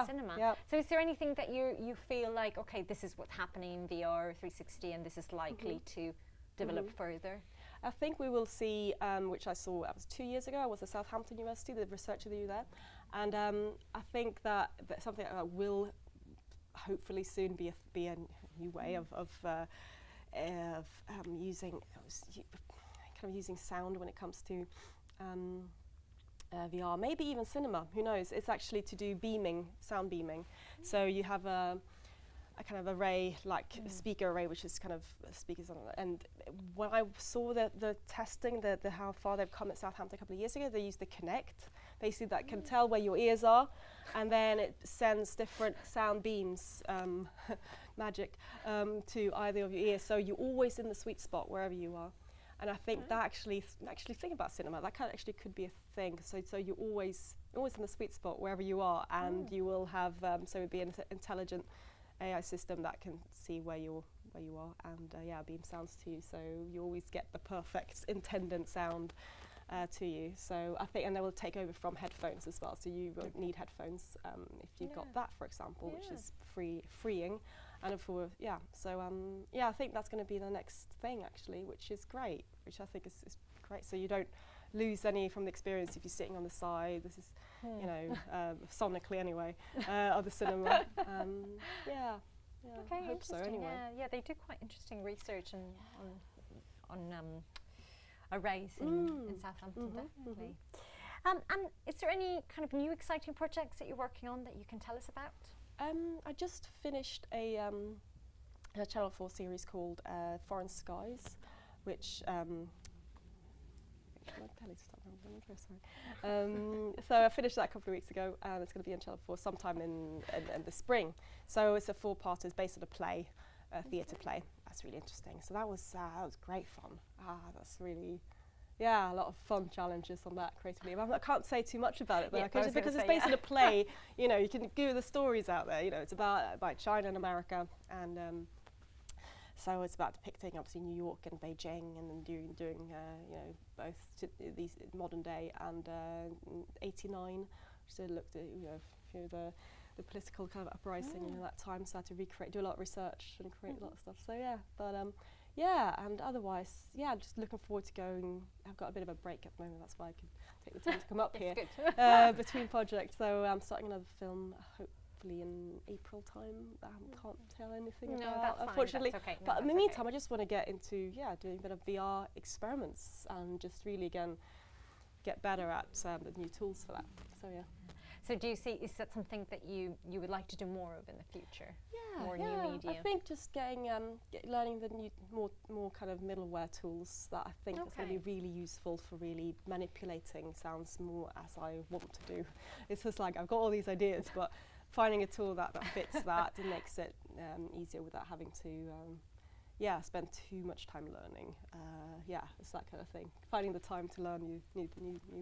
cinema. So is there anything that you feel like, okay, this is what's happening in VR or 360 and this is likely to develop further? I think we will see, which I saw, that was 2 years ago. I was at Southampton University, the researcher that you there, and I think that something that will hopefully soon be a new way of using sound when it comes to VR, maybe even cinema. Who knows? It's actually to do beaming, sound beaming. So you have a kind of array, like a speaker array, which is kind of speakers on it. And when I saw the testing, the how far they've come at Southampton a couple of years ago, they used the Connect, basically that can tell where your ears are, and then it sends different sound beams, magic, to either of your ears. So you're always in the sweet spot wherever you are. And I think that actually think about cinema, that actually could be a thing. So you're always in the sweet spot wherever you are, and you will have so it'd be an intelligent AI system that can see where you are, and beam sounds to you. So you always get the perfect intended sound to you. So I think, and they will take over from headphones as well. So you won't need headphones if you've got that, for example, which is freeing. And I think that's going to be the next thing actually, which is great, which I think is great. So you don't lose any from the experience if you're sitting on the side. This is, sonically anyway, of the cinema. Okay, I hope so anyway. Yeah, they do quite interesting research on arrays in Southampton, definitely. And is there any kind of new exciting projects that you're working on that you can tell us about? I just finished a Channel 4 series called Foreign Skies, which so I finished that a couple of weeks ago, and it's going to be on Channel 4 sometime in the spring. So it's a 4-part, it's based on a play, a theatre play. That's really interesting. So that was great fun. That's really, a lot of fun challenges on that creatively. I can't say too much about it, but because it's based on a play, you can give the stories out there. It's about China and America, and so it's about depicting obviously New York and Beijing, and then doing both these modern day and 89. So looked at a few of the political kind of uprising in that time. So I had to do a lot of research and create a lot of stuff. So and otherwise, just looking forward to going. I've got a bit of a break at the moment. That's why I can take the time to come up here between projects. So I'm starting another film, hopefully in April time. I can't tell anything about, unfortunately. That's okay. But in the meantime, I just want to get into doing a bit of VR experiments and just really again get better at the new tools for that. So So do you see, is that something that you would like to do more of in the future? More new media? I think just learning the new, more kind of middleware tools that I think is going to be really useful for really manipulating sounds more as I want to do. It's just like I've got all these ideas, but finding a tool that fits that and makes it easier without having to spend too much time learning. It's that kind of thing. Finding the time to learn new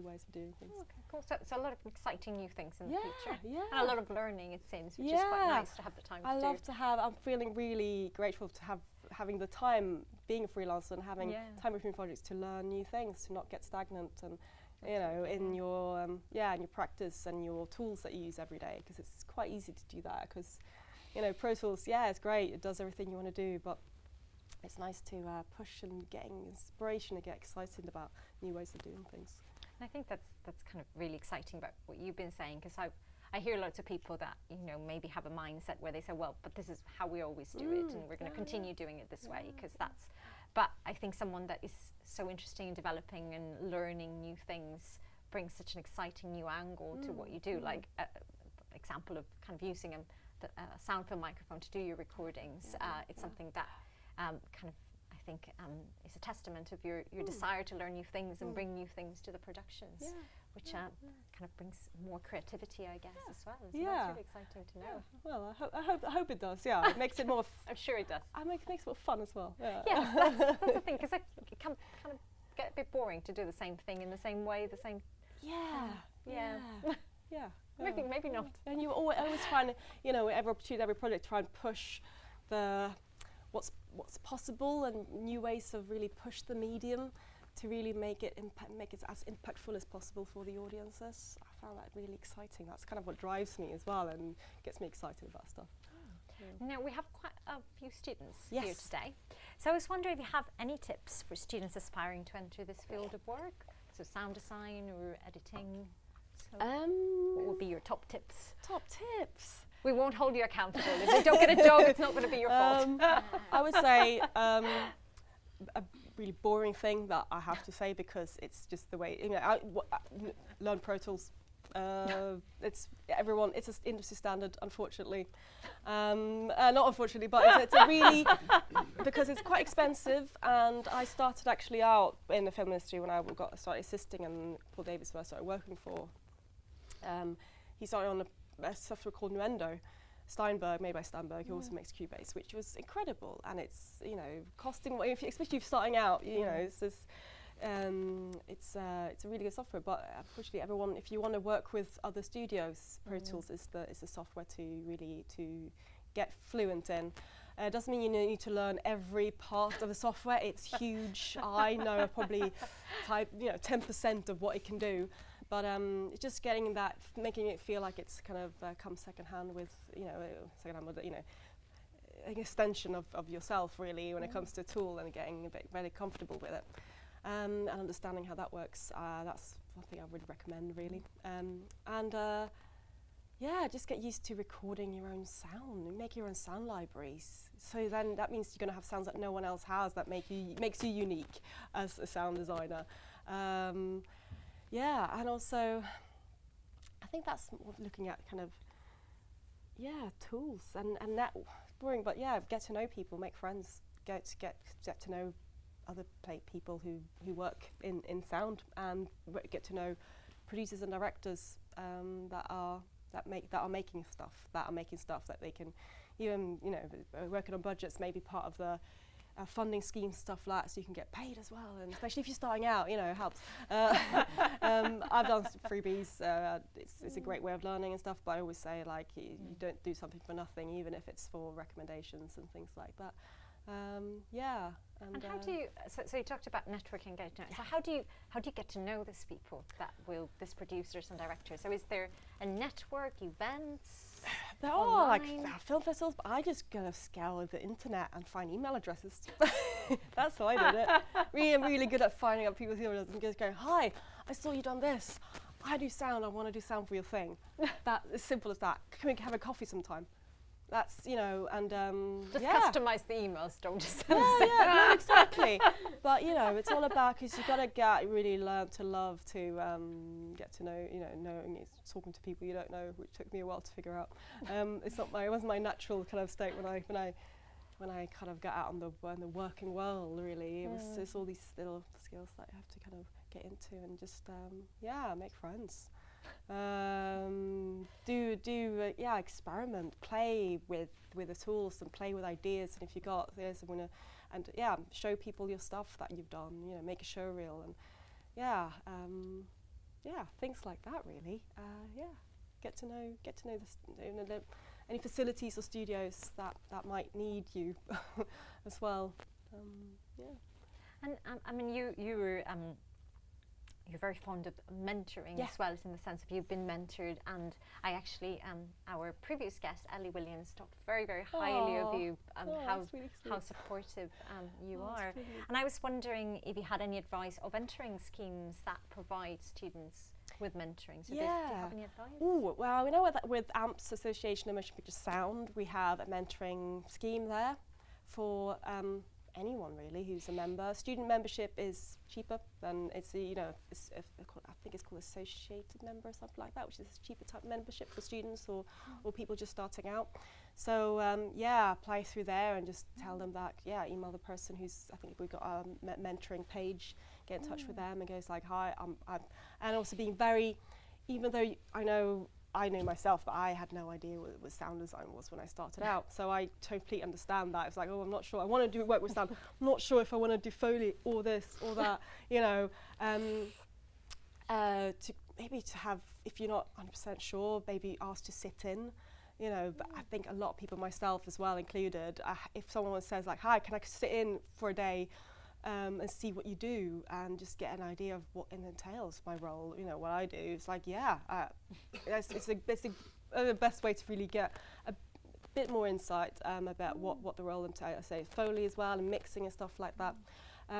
ways of doing things. Okay, cool. So a lot of exciting new things in the future. Yeah. And a lot of learning, it seems, which is quite nice to have the time to do. I'm feeling really grateful to having the time, being a freelancer and having time between projects to learn new things, to not get stagnant, and in your practice and your tools that you use every day, because it's quite easy to do that. Because Pro Tools, it's great, it does everything you want to do, but it's nice to push and getting inspiration and get excited about new ways of doing things. And I think that's kind of really exciting about what you've been saying, because I hear lots of people that maybe have a mindset where they say, well, but this is how we always do it, and we're going to continue doing it this way, because that's. But I think someone that is so interested in developing and learning new things brings such an exciting new angle to what you do. Like example of kind of using a sound film microphone to do your recordings. It's something that kind of, I think, is a testament of your desire to learn new things and bring new things to the productions, which kind of brings more creativity, I guess, as well. So that's really exciting to know. Well, I hope it does. Yeah, it makes it more. I'm sure it does. It makes it more fun as well. Yeah. Yes, that's the thing, because it can kind of get a bit boring to do the same thing in the same way, the same. Maybe not. And you always try and, every opportunity, every project, try and push the what's possible and new ways to really push the medium to really make it as impactful as possible for the audiences. I found that really exciting. That's kind of what drives me as well and gets me excited about stuff. Now, we have quite a few students here today. So I was wondering if you have any tips for students aspiring to enter this field of work, so sound design or editing. So what would be your top tips? Top tips? We won't hold you accountable. If they don't get a job, it's not going to be your fault. I would say a really boring thing that I have to say, because it's just the way, I learn Pro Tools. It's an industry standard, unfortunately. Not unfortunately, but it's a really, because it's quite expensive, and I started actually out in the film industry when I started assisting, and Paul Davis, who I started working for. He started on a software called Nuendo, made by Steinberg, who also makes Cubase, which was incredible. And it's, you know, costing, especially if you're starting out, you know, it's just, it's a really good software. But unfortunately, everyone, if you want to work with other studios, Pro Tools is the software to get fluent in. Doesn't mean you need to learn every part of the software. It's huge. I know probably 10% of what it can do. But it's just getting that, making it feel like it's kind of comes secondhand with, an extension of yourself, really, when it comes to a tool, and getting a bit very comfortable with it. And understanding how that works, that's one thing I would recommend, really. Just get used to recording your own sound, make your own sound libraries. So then that means you're going to have sounds that no one else has that makes you unique as a sound designer. And also, I think that's looking at kind of, tools and that boring, but get to know people, make friends, get to know other people who work in sound, and get to know producers and directors that are making stuff that they can even, working on budgets, maybe part of the funding scheme, stuff like that, so you can get paid as well, and especially if you're starting out, it helps. I've done freebies. It's a great way of learning and stuff, but I always say, like, you don't do something for nothing, even if it's for recommendations and things like that. And how do you? So you talked about networking, getting to know. So how do you get to know these people these producers and directors? So is there a network, events? There are like film festivals, but I just go scour the internet and find email addresses. That's how I did it. I'm really good at finding out people's email addresses and just going, "Hi, I saw you done this. I do sound. I want to do sound for your thing." That as simple as that. Can we have a coffee sometime? That's, and just customize the emails, don't just no, exactly. But it's all about, because you've got to really learn to love to get to know, knowing it's talking to people you don't know, which took me a while to figure out. It wasn't my natural kind of state when I kind of got out in the working world. Really, it's all these little skills that you have to kind of get into and just make friends. Experiment, play with the tools and play with ideas, and if you got this, show people your stuff that you've done, make a show reel, and things like that, really. Get to know any facilities or studios that might need you as well. And I mean, you were you're very fond of mentoring as well, in the sense of you've been mentored, and I actually, our previous guest, Ellie Williams, talked very, very highly of you, how supportive you are. And I was wondering if you had any advice of entering schemes that provide students with mentoring. So do you have any advice? Ooh, well, we know with AMP's Association of Motion Picture Sound, we have a mentoring scheme there for anyone really who's a member. Student membership is cheaper than I think it's called associated member or something like that, which is a cheaper type of membership for students or people just starting out. So apply through there and just tell them that, email the person who's, I think we've got a mentoring page, get in touch with them and goes like, hi, and also being very, even though I knew myself that I had no idea what sound design was when I started out, so I totally understand that. It's like, I'm not sure, I want to do work with sound, I'm not sure if I want to do Foley or this or that, to have, if you're not 100% sure, maybe ask to sit in, but I think a lot of people, myself as well included, if someone says like, hi, can I sit in for a day and see what you do and just get an idea of what it entails, my role, what I do. It's like, it's the best way to really get a bit more insight about what the role entails. I say Foley as well, and mixing and stuff like that.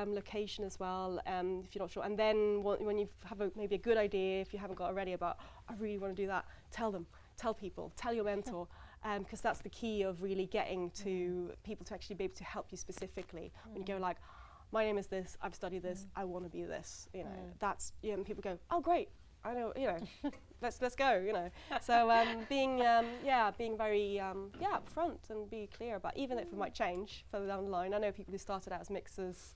Location as well, if you're not sure. And then when you have maybe a good idea, if you haven't got already about, I really want to do that, tell people, tell your mentor, because that's the key of really getting to people to actually be able to help you specifically. When you go like, my name is this, I've studied this, I want to be this, that's, and people go, oh great, I know, let's go, So being very upfront and be clear about, even if it might change further down the line. I know people who started out as mixers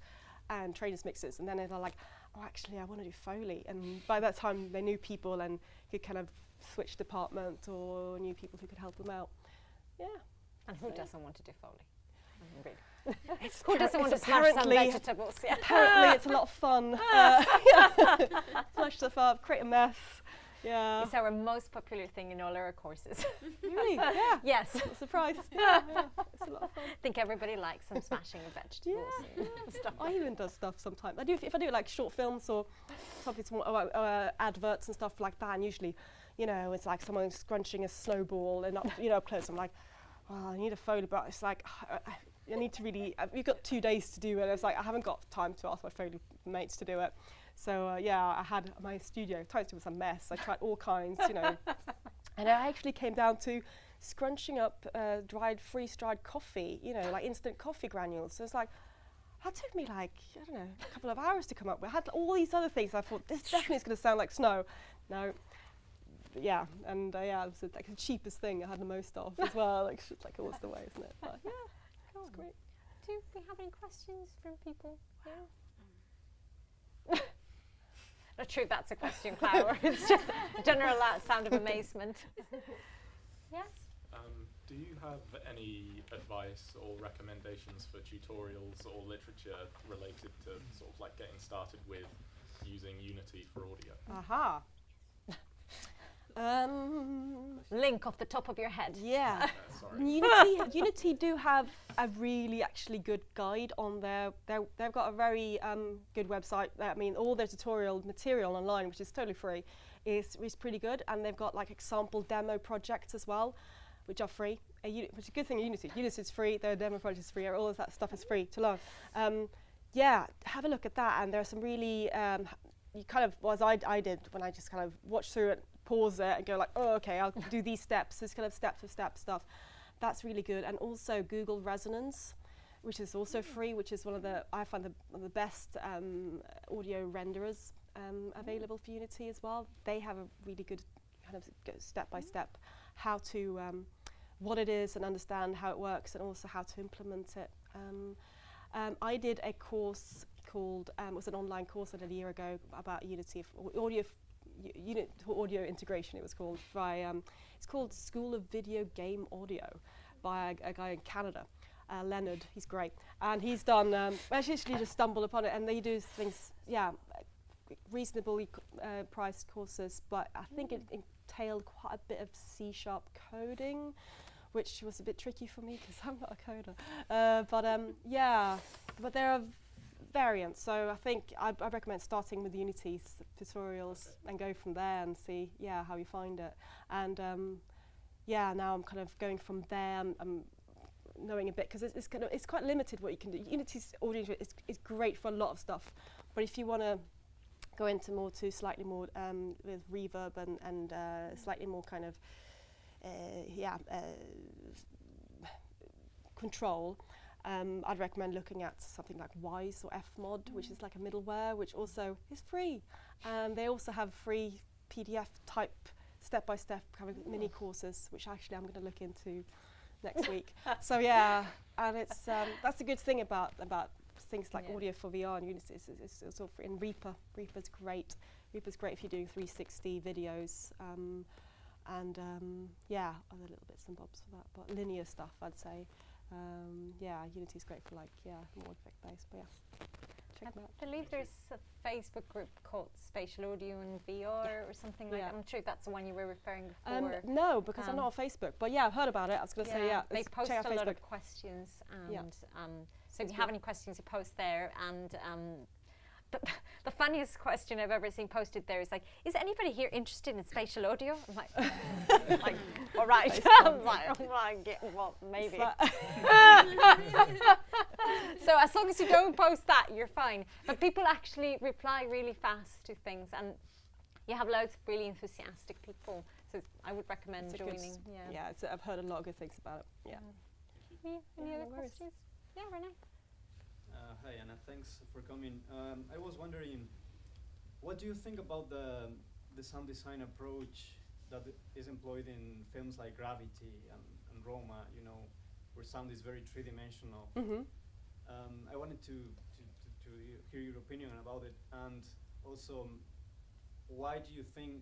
and trained as mixers, and then they're like, oh actually I want to do Foley, and by that time they knew people and could kind of switch department or knew people who could help them out. yeah. And who So, yeah. doesn't want to do Foley? Really. Who doesn't want to smash some apparently- vegetables? Yeah. Apparently, it's a lot of fun. Smash stuff up, create a mess. Yeah. It's our most popular thing in all our courses. Really? Yeah. Yes. Not surprised. Yeah, it's a lot of fun. I think everybody likes some smashing of vegetables and stuff. I even do stuff sometimes. I do if I do like short films or something small, adverts and stuff like that. And usually, you know, it's like someone scrunching a snowball and up close. I'm like, oh, I need a Foley, but it's like I need to really. We've got 2 days to do it. It's like I haven't got time to ask my Foley mates to do it. So yeah, I had my studio. It was a mess. I tried all kinds, you know, and I actually came down to scrunching up freeze-dried coffee, you know, like instant coffee granules. So it's like, that took me like, I don't know, a couple of hours to come up with. I had all these other things. I thought, this definitely is going to sound like snow. No. Yeah, and yeah, it was like the cheapest thing I had the most of as well. Like always the way, isn't it? But yeah, Cool. it's great. Do we have any questions from people here? Not true, that's a question, Clara. It's just a general sound of amazement. Yes? Do you have any advice or recommendations for tutorials or literature related to sort of like getting started with using Unity for audio? Aha. Link off the top of your head. Yeah. Sorry. Unity do have a really actually good guide on there. They've got a very good website. I mean, all their tutorial material online, which is totally free, is pretty good. And they've got like example demo projects as well, which are free. Which is a good thing. Unity is free. Their demo project is free. All of that stuff is free to learn. Yeah, have a look at that. And there are some really you kind of, as I did when I just kind of watched through it, pause it and go like, oh, okay, I'll do these steps, this kind of step-to-step stuff. That's really good. And also Google Resonance, which is also free, which is one of the best audio renderers available for Unity as well. They have a really good kind of step-by-step how to, what it is and understand how it works and also how to implement it. I did a course called, it was an online course I did a year ago about Unity, audio integration it was called, by it's called School of Video Game Audio by a guy in Canada, Leonard. He's great, and he's done I actually just stumbled upon it, and they do things, yeah, reasonably priced courses, but I think it entailed quite a bit of C# coding, which was a bit tricky for me because I'm not a coder. Yeah, but there are variants, so I think I recommend starting with Unity's tutorials and go from there and see, yeah, how you find it. And yeah, now I'm kind of going from there. I'm knowing a bit because it's quite limited what you can do. Unity's audio is great for a lot of stuff, but if you want to go into slightly more with reverb and slightly more kind of control. I'd recommend looking at something like Wise or Fmod, which is like a middleware, which also is free. They also have free PDF type step-by-step kind of mini courses, which actually I'm going to look into next week. So yeah, and it's that's a good thing about things like audio for VR and Unity. It's all free. And Reaper's great. Reaper's great if you're doing 360 videos. Yeah, other little bits and bobs for that, but linear stuff, I'd say. Yeah, Unity's great for like, more effect based, but yeah, check them out. I believe there's a Facebook group called Spatial Audio and VR or something like that. I'm sure that's the one you were referring before. No, because I'm not on Facebook, but yeah, I've heard about it. I was going to say, yeah. They post check out a lot Facebook. of questions, and so if you have any questions, you post there. And the funniest question I've ever seen posted there is like, is anybody here interested in spatial audio? I'm like, all right. I'm like, well, maybe. So as long as you don't post that, you're fine. But people actually reply really fast to things, and you have loads of really enthusiastic people. So I would recommend joining. Yeah, I've heard a lot of good things about it. Yeah. Any other questions? Yeah, Renee. Hi Anna, thanks for coming. I was wondering, what do you think about the sound design approach that is employed in films like Gravity and Roma, you know, where sound is very three-dimensional? Mm-hmm. I wanted to hear your opinion about it, and also, why do you think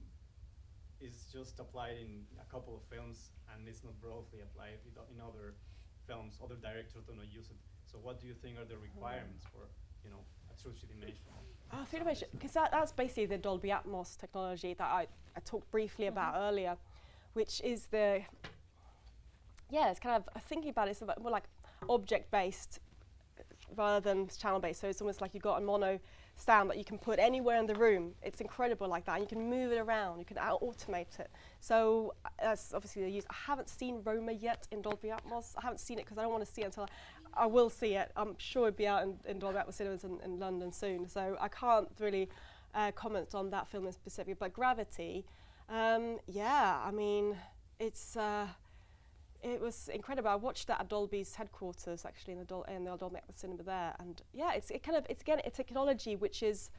is just applied in a couple of films and it's not broadly applied in other films. Other directors don't use it. So what do you think are the requirements for, you know, a true three-dimensional? Because that's basically the Dolby Atmos technology that I talked briefly about earlier, which is it's kind of, thinking about it, it's about more like object-based rather than channel-based. So it's almost like you've got a mono sound that you can put anywhere in the room. It's incredible like that. And you can move it around. You can automate it. So that's obviously the use. I haven't seen Roma yet in Dolby Atmos. I haven't seen it because I don't want to see it until I will see it. I'm sure it'll be out in Dolby Atmos cinemas in London soon. So I can't really comment on that film in specific. But Gravity, I mean, it was incredible. I watched that at Dolby's headquarters, actually, in the Dolby Atmos cinema there, and it's again a technology which is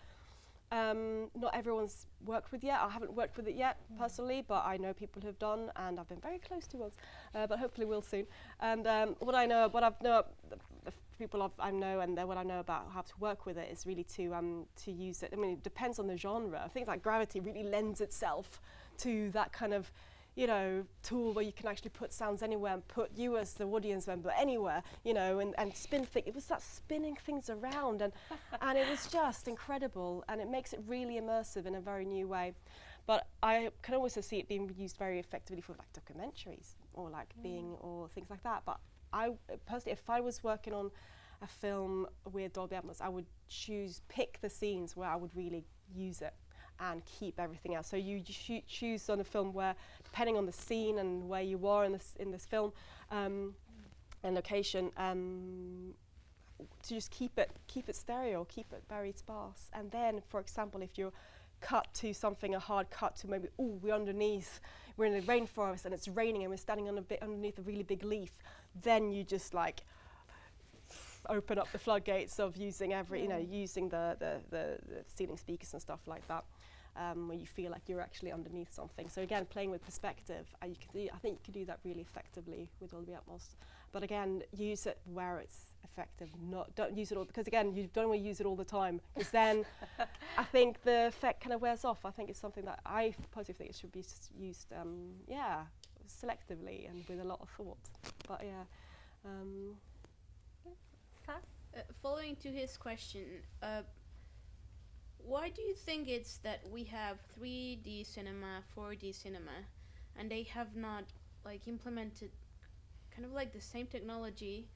not everyone's worked with yet. I haven't worked with it yet personally, but I know people who've done, and I've been very close to ones, but hopefully will soon. And what I know about how to work with it is really to use it. I mean, it depends on the genre. Things like Gravity really lends itself to that kind of, you know, tool where you can actually put sounds anywhere and put you as the audience member anywhere, you know, and spin things. It was that spinning things around, and it was just incredible, and it makes it really immersive in a very new way. But I can also see it being used very effectively for like documentaries or like or things like that. But I personally, if I was working on a film with Dolby Atmos, I would pick the scenes where I would really use it and keep everything else. So you choose on a film where, depending on the scene and where you are in this film and location, to just keep it stereo, keep it very sparse. And then, for example, if you're cut to something, a hard cut to maybe, we're in the rainforest and it's raining and we're standing underneath a really big leaf, then you just like open up the floodgates of using using the ceiling speakers and stuff like that, where you feel like you're actually underneath something. So again, playing with perspective, I think you can do that really effectively with Dolby Atmos. But again, use it where it's effective. Don't use it all, because again, you don't want to use it all the time, because then I think the effect kind of wears off. I think it's something that I personally think it should be used, selectively and with a lot of thought. But following to his question, why do you think it's that we have 3D cinema, 4D cinema, and they have not like implemented kind of like the same technology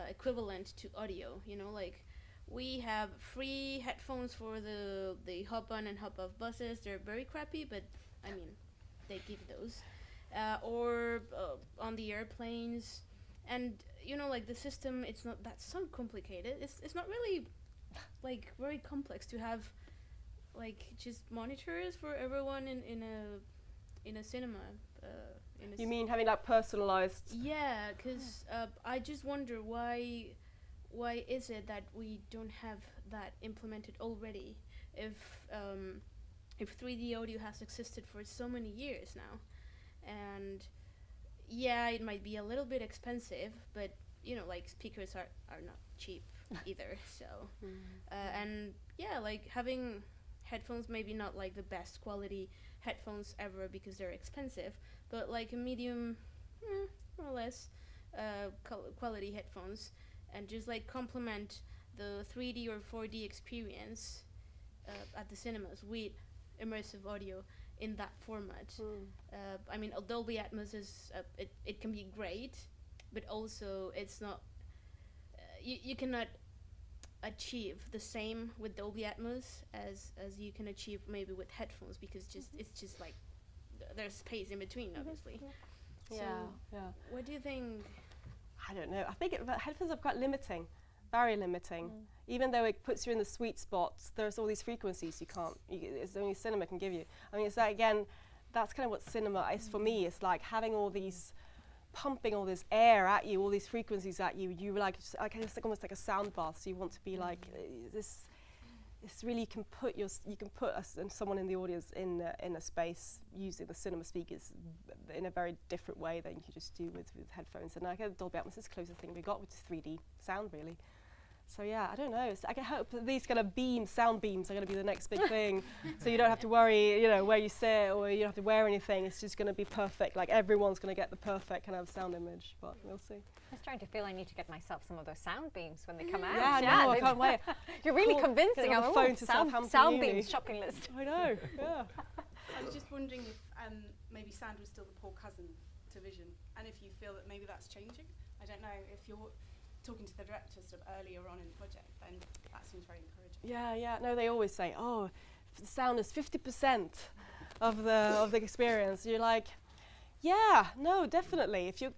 equivalent to audio? You know, like we have free headphones for the hop-on and hop-off buses. They're very crappy, but I mean, they give those. Or on the airplanes. And you know, like the system, it's not that so complicated. It's not really like very complex to have like just monitors for everyone in a cinema. You mean having like personalized? Yeah, because I just wonder why is it that we don't have that implemented already? If 3D audio has existed for so many years now, and yeah, it might be a little bit expensive, but you know, like speakers are not cheap either. So, and yeah, like having headphones, maybe not like the best quality headphones ever because they're expensive, but like a medium, more or less, quality headphones, and just like complement the 3D or 4D experience at the cinemas with immersive audio in that format. I mean, Dolby Atmos is it can be great, but also it's not. You cannot achieve the same with Dolby Atmos as you can achieve maybe with headphones, because it's just like there's space in between, obviously. Yeah. What do you think? I don't know. I think headphones are quite limiting, very limiting. Even though it puts you in the sweet spots, there's all these frequencies it's only cinema can give you. I mean, it's like, again, that's kind of what cinema is for me. It's like having all these, pumping all this air at you, all these frequencies at you. You like, it's like almost like a sound bath. So you want to be like this. It's really, you can put someone in the audience in a space using the cinema speakers in a very different way than you can just do with headphones. And I guess Dolby Atmos is the closest thing we got with 3D sound, really. So yeah, I don't know. I can hope that these kind of sound beams are going to be the next big thing. So you don't have to worry, where you sit, or you don't have to wear anything. It's just going to be perfect. Like everyone's going to get the perfect kind of sound image. But we'll see. I'm starting to feel I need to get myself some of those sound beams when they come out. Yeah, no, I can't wait. You're really convincing. I'm phone to sound beams shopping list. I know. Yeah. I was just wondering if maybe sound was still the poor cousin to vision, and if you feel that maybe that's changing. I don't know if you're talking to the director sort of earlier on in the project, then that seems very encouraging. Yeah. No, they always say, the sound is 50% of the experience. You're like, yeah, no, definitely. If you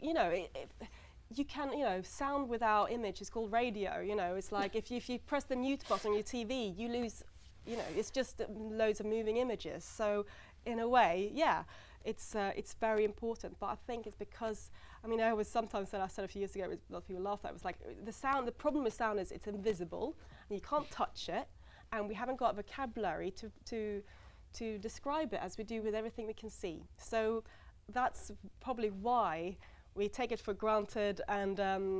you can, sound without image is called radio. It's like if you press the mute button on your TV, you lose. It's just loads of moving images. So, in a way, yeah, it's very important. But I think it's because, I was sometimes said, I said a few years ago, a lot of people laughed at it, was like the problem with sound is it's invisible and you can't touch it, and we haven't got a vocabulary to describe it as we do with everything we can see. So that's probably why we take it for granted, and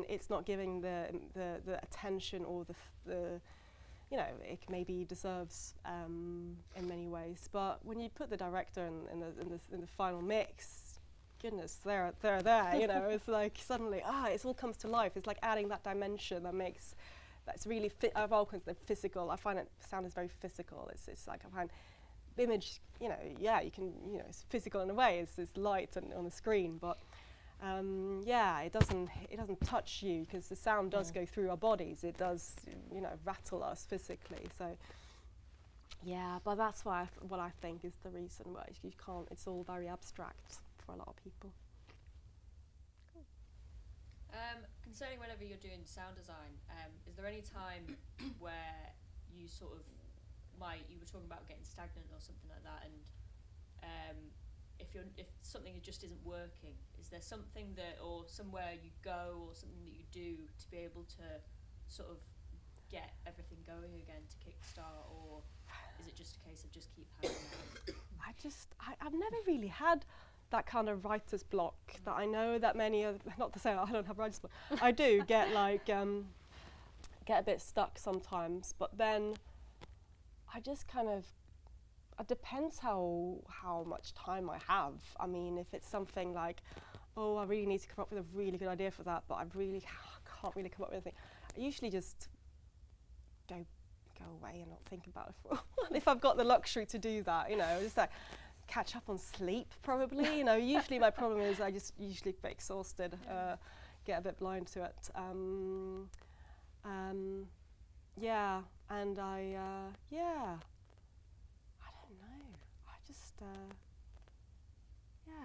it's not giving the attention or the it maybe deserves in many ways. But when you put the director in the final mix, goodness, they're there. It's like suddenly it all comes to life. It's like adding that dimension that's really I've always considered physical. I find sound is very physical. It's like I find the image, you can, it's physical in a way. It's light and on the screen, but. It doesn't touch you, because the sound does go through our bodies. It does, rattle us physically. So, yeah, but that's what I think is the reason why you can't. It's all very abstract for a lot of people. Concerning whenever you're doing sound design, is there any time where you sort of you were talking about getting stagnant or something like that, and if something just isn't working, is there something or somewhere you go or something that you do to be able to sort of get everything going again to kickstart, or is it just a case of just keep having it? I've never really had that kind of writer's block that I know that many of, not to say I don't have writer's block, I do get get a bit stuck sometimes, but then I just kind of, it depends how much time I have. If it's something like, I really need to come up with a really good idea for that, but I really can't really come up with anything, I usually just go away and not think about it for a while. If I've got the luxury to do that, just like catch up on sleep probably. Usually my problem is I just usually get exhausted, get a bit blind to it. And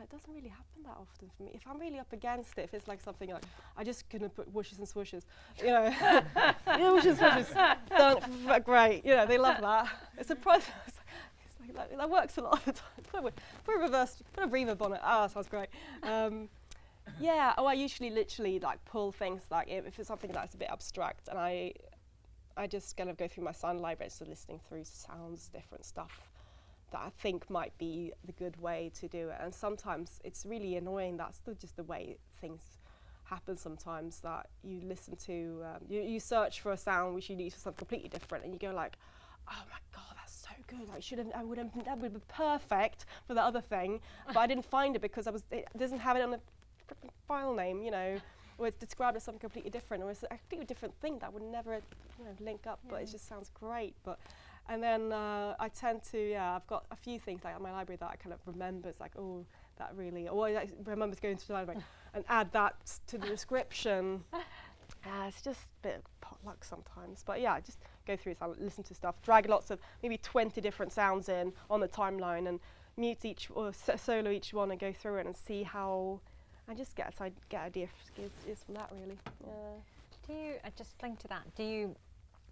it doesn't really happen that often for me. If I'm really up against it, if it's like something like, I just couldn't put whooshes and swooshes, whooshes and swooshes, done, great, they love that. It's a process. It's like that works a lot of the time. Put a reverb on it. That sounds great. I usually literally like pull things like if it's something that's a bit abstract, and I just kind of go through my sound library, so listening through sounds, different stuff that I think might be the good way to do it. And sometimes it's really annoying. That's just the way things happen sometimes, that you listen to, you search for a sound which you need for something completely different, and you go like, oh my God, that's so good. That would be perfect for the other thing, but I didn't find it because it doesn't have it on the file name, or it's described as something completely different, or it's a completely different thing that would never, link up, but it just sounds great. And then I tend to, I've got a few things like in my library that I kind of remember. It's like, that really, or I remember going to the library and add that to the description. It's just a bit of potluck sometimes. But just go through it, listen to stuff, drag lots of, maybe 20 different sounds in on the timeline, and mute each, or solo each one, and go through it and see how, and just get idea from that really. Do you, just link to that, do you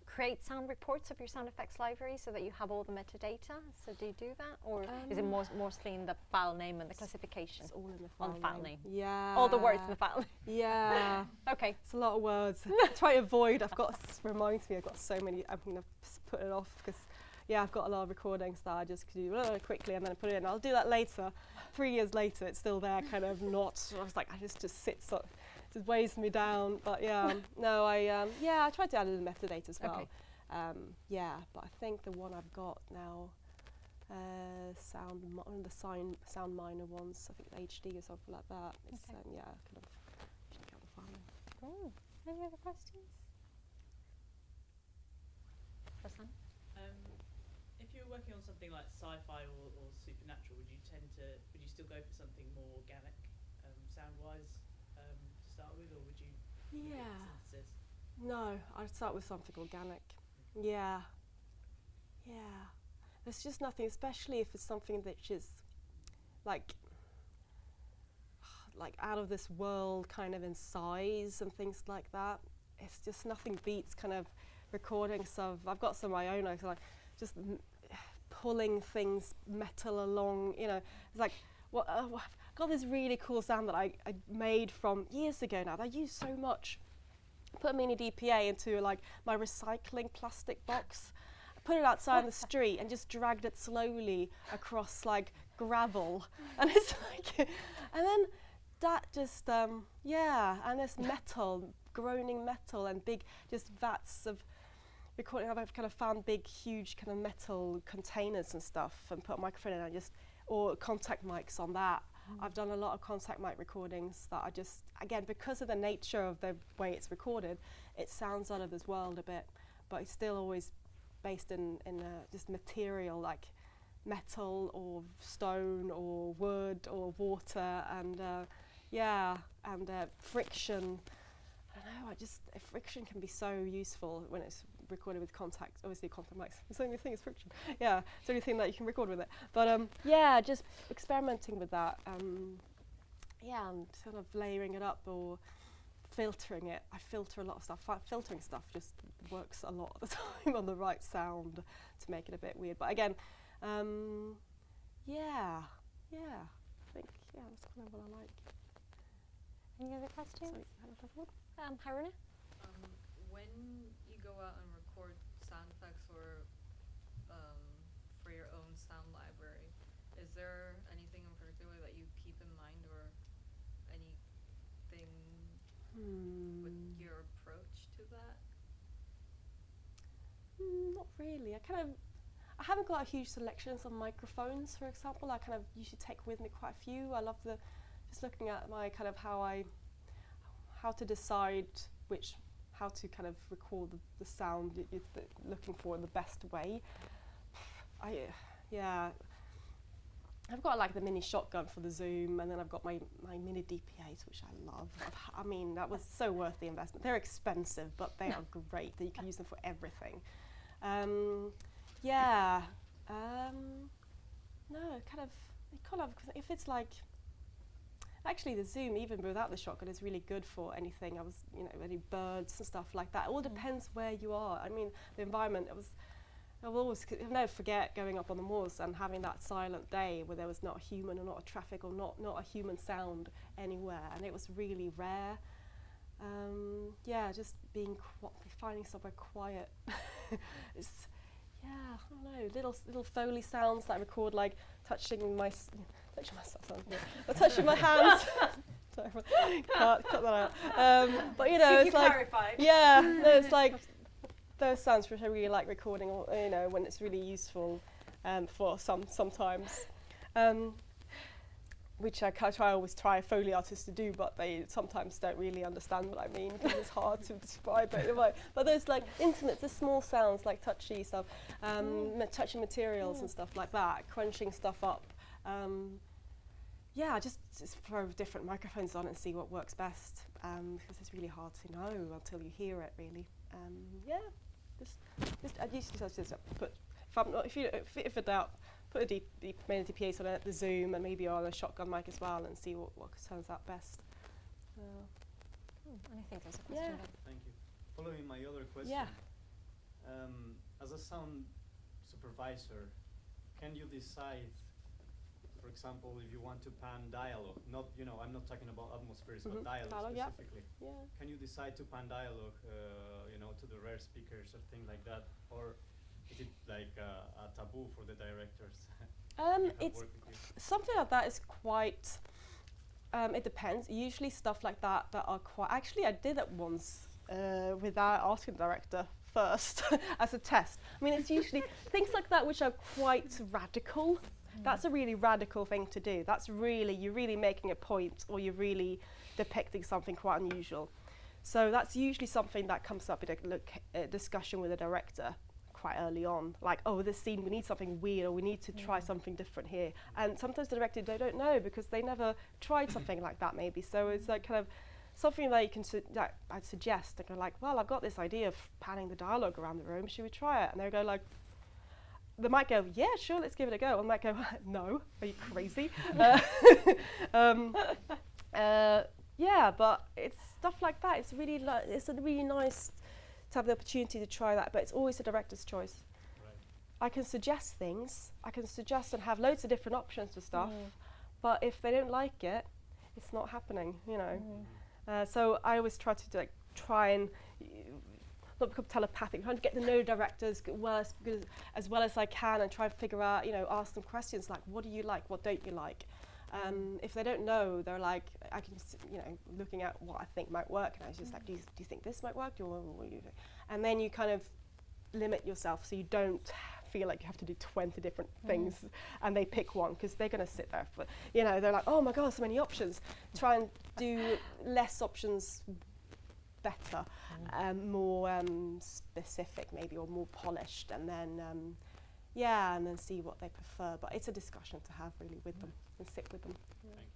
create sound reports of your sound effects library so that you have all the metadata? So do you do that, or is it mostly in the file name and the classification? It's all in the file name. Yeah. All the words in the file name. Yeah. Okay. It's a lot of words. Try to avoid. Reminds me, I've got so many. I'm gonna put it off because I've got a lot of recordings that I just do quickly and then put it in. I'll do that later. 3 years later, it's still there, kind of not. I was like, I just just weighs me down. But yeah, no, I tried to add a little metadata as well. Okay. Yeah, but I think the one I've got now, one of the sound minor ones, I think HD or something like that. It's Okay. kind of check out the file. Cool. Any other questions? Rosanna? If you were working on something like sci-fi or supernatural, would you still go for something more organic, sound-wise, to start with, or would you look at synthesis? No, I'd start with something organic. Yeah. There's just nothing, especially if it's something that is like out of this world kind of in size and things like that. It's just nothing beats kind of recording stuff. I've got some of my own, like just pulling things metal along, you know. It's like, I've got this really cool sound that I made from years ago now that I use so much. Put a mini DPA into like my recycling plastic box, put it outside on the street and just dragged it slowly across like gravel. And it's like, and then that just, and this metal, groaning metal and big just vats of recording. I've kind of found big, huge kind of metal containers and stuff and put a microphone in and or contact mics on that. I've done a lot of contact mic recordings that are just, again, because of the nature of the way it's recorded, it sounds out of this world a bit, but it's still always based in just material like metal or stone or wood or water and friction. I don't know, friction can be so useful when it's recorded with contact, obviously contact mics. It's the only thing is friction. Yeah, it's the only thing that you can record with it. But just experimenting with that. And sort of layering it up or filtering it. I filter a lot of stuff. Filtering stuff just works a lot of the time on the right sound to make it a bit weird. But again, I think that's kind of what I like. Any other questions? Haruna? When you go out and record sound effects or for your own sound library, is there anything in particular that you keep in mind or anything with your approach to that? Not really. I haven't got a huge selection of microphones, for example. I kind of usually take with me quite a few. I love just looking at my kind of how to decide how to kind of record the sound you're looking for in the best way. I've got like the mini shotgun for the Zoom, and then I've got my mini DPAs, which I love. I mean, that was so worth the investment. They're expensive, but they are great. You can use them for everything. If it's like, actually the Zoom, even without the shotgun, is really good for anything. Any birds and stuff like that. It all depends where you are. I mean, the environment, I'll never forget going up on the moors and having that silent day where there was not a human or not a traffic or not a human sound anywhere, and it was really rare. Just finding somewhere quiet. I don't know, little Foley sounds that I record, like touching myself, touching my hands. Sorry, cut that out. But it's like, clarified. it's like those sounds which I really like recording, or when it's really useful for sometimes. Which I always try Foley artists to do, but they sometimes don't really understand what I mean because it's hard to describe it. But there's like intimate, the small sounds like touchy stuff, touching materials and stuff like that, crunching stuff up. Just throw different microphones on and see what works best, because it's really hard to know until you hear it really. I usually just put, if in doubt, put a mini DPAs on the Zoom and maybe on a shotgun mic as well, and see what turns out best. I think there's a question. Thank you. Following my other question, as a sound supervisor, can you decide, for example, if you want to pan dialogue? Not, I'm not talking about atmospheres, but dialogue specifically. Yeah. Can you decide to pan dialogue, to the rare speakers or things like that, or is it like a taboo for the directors? It's something like that is quite it depends. Usually stuff like that are quite... Actually, I did it once without asking the director first as a test. I mean, it's usually things like that which are quite radical. That's a really radical thing to do. That's really, you're really making a point, or you're really depicting something quite unusual. So that's usually something that comes up in a discussion with a director quite early on. Like, oh, this scene, we need something weird, or we need to try something different here. And sometimes the director, they don't know because they never tried something like that maybe. So it's like kind of something that you can that I'd suggest. They go like, well, I've got this idea of panning the dialogue around the room. Should we try it? And they go like, they might go, yeah, sure, let's give it a go. And they might go, no, are you crazy? Yeah, but it's stuff like that. It's really it's really nice to have the opportunity to try that, but it's always the director's choice. Right. I can suggest things. I can suggest and have loads of different options for stuff, but if they don't like it, it's not happening, you know. So I always try to try and not become telepathic, trying to get to know directors as well as I can, and try and figure out, ask them questions like, what do you like, what don't you like? If they don't know, they're like, I can, looking at what I think might work, and I was just like, do you think this might work? And then you kind of limit yourself so you don't feel like you have to do 20 different things, and they pick one because they're going to sit there for, they're like, oh my God, so many options. Try and do less options better, more specific maybe, or more polished, and then and then see what they prefer. But it's a discussion to have really with them and sit with them. Thank you.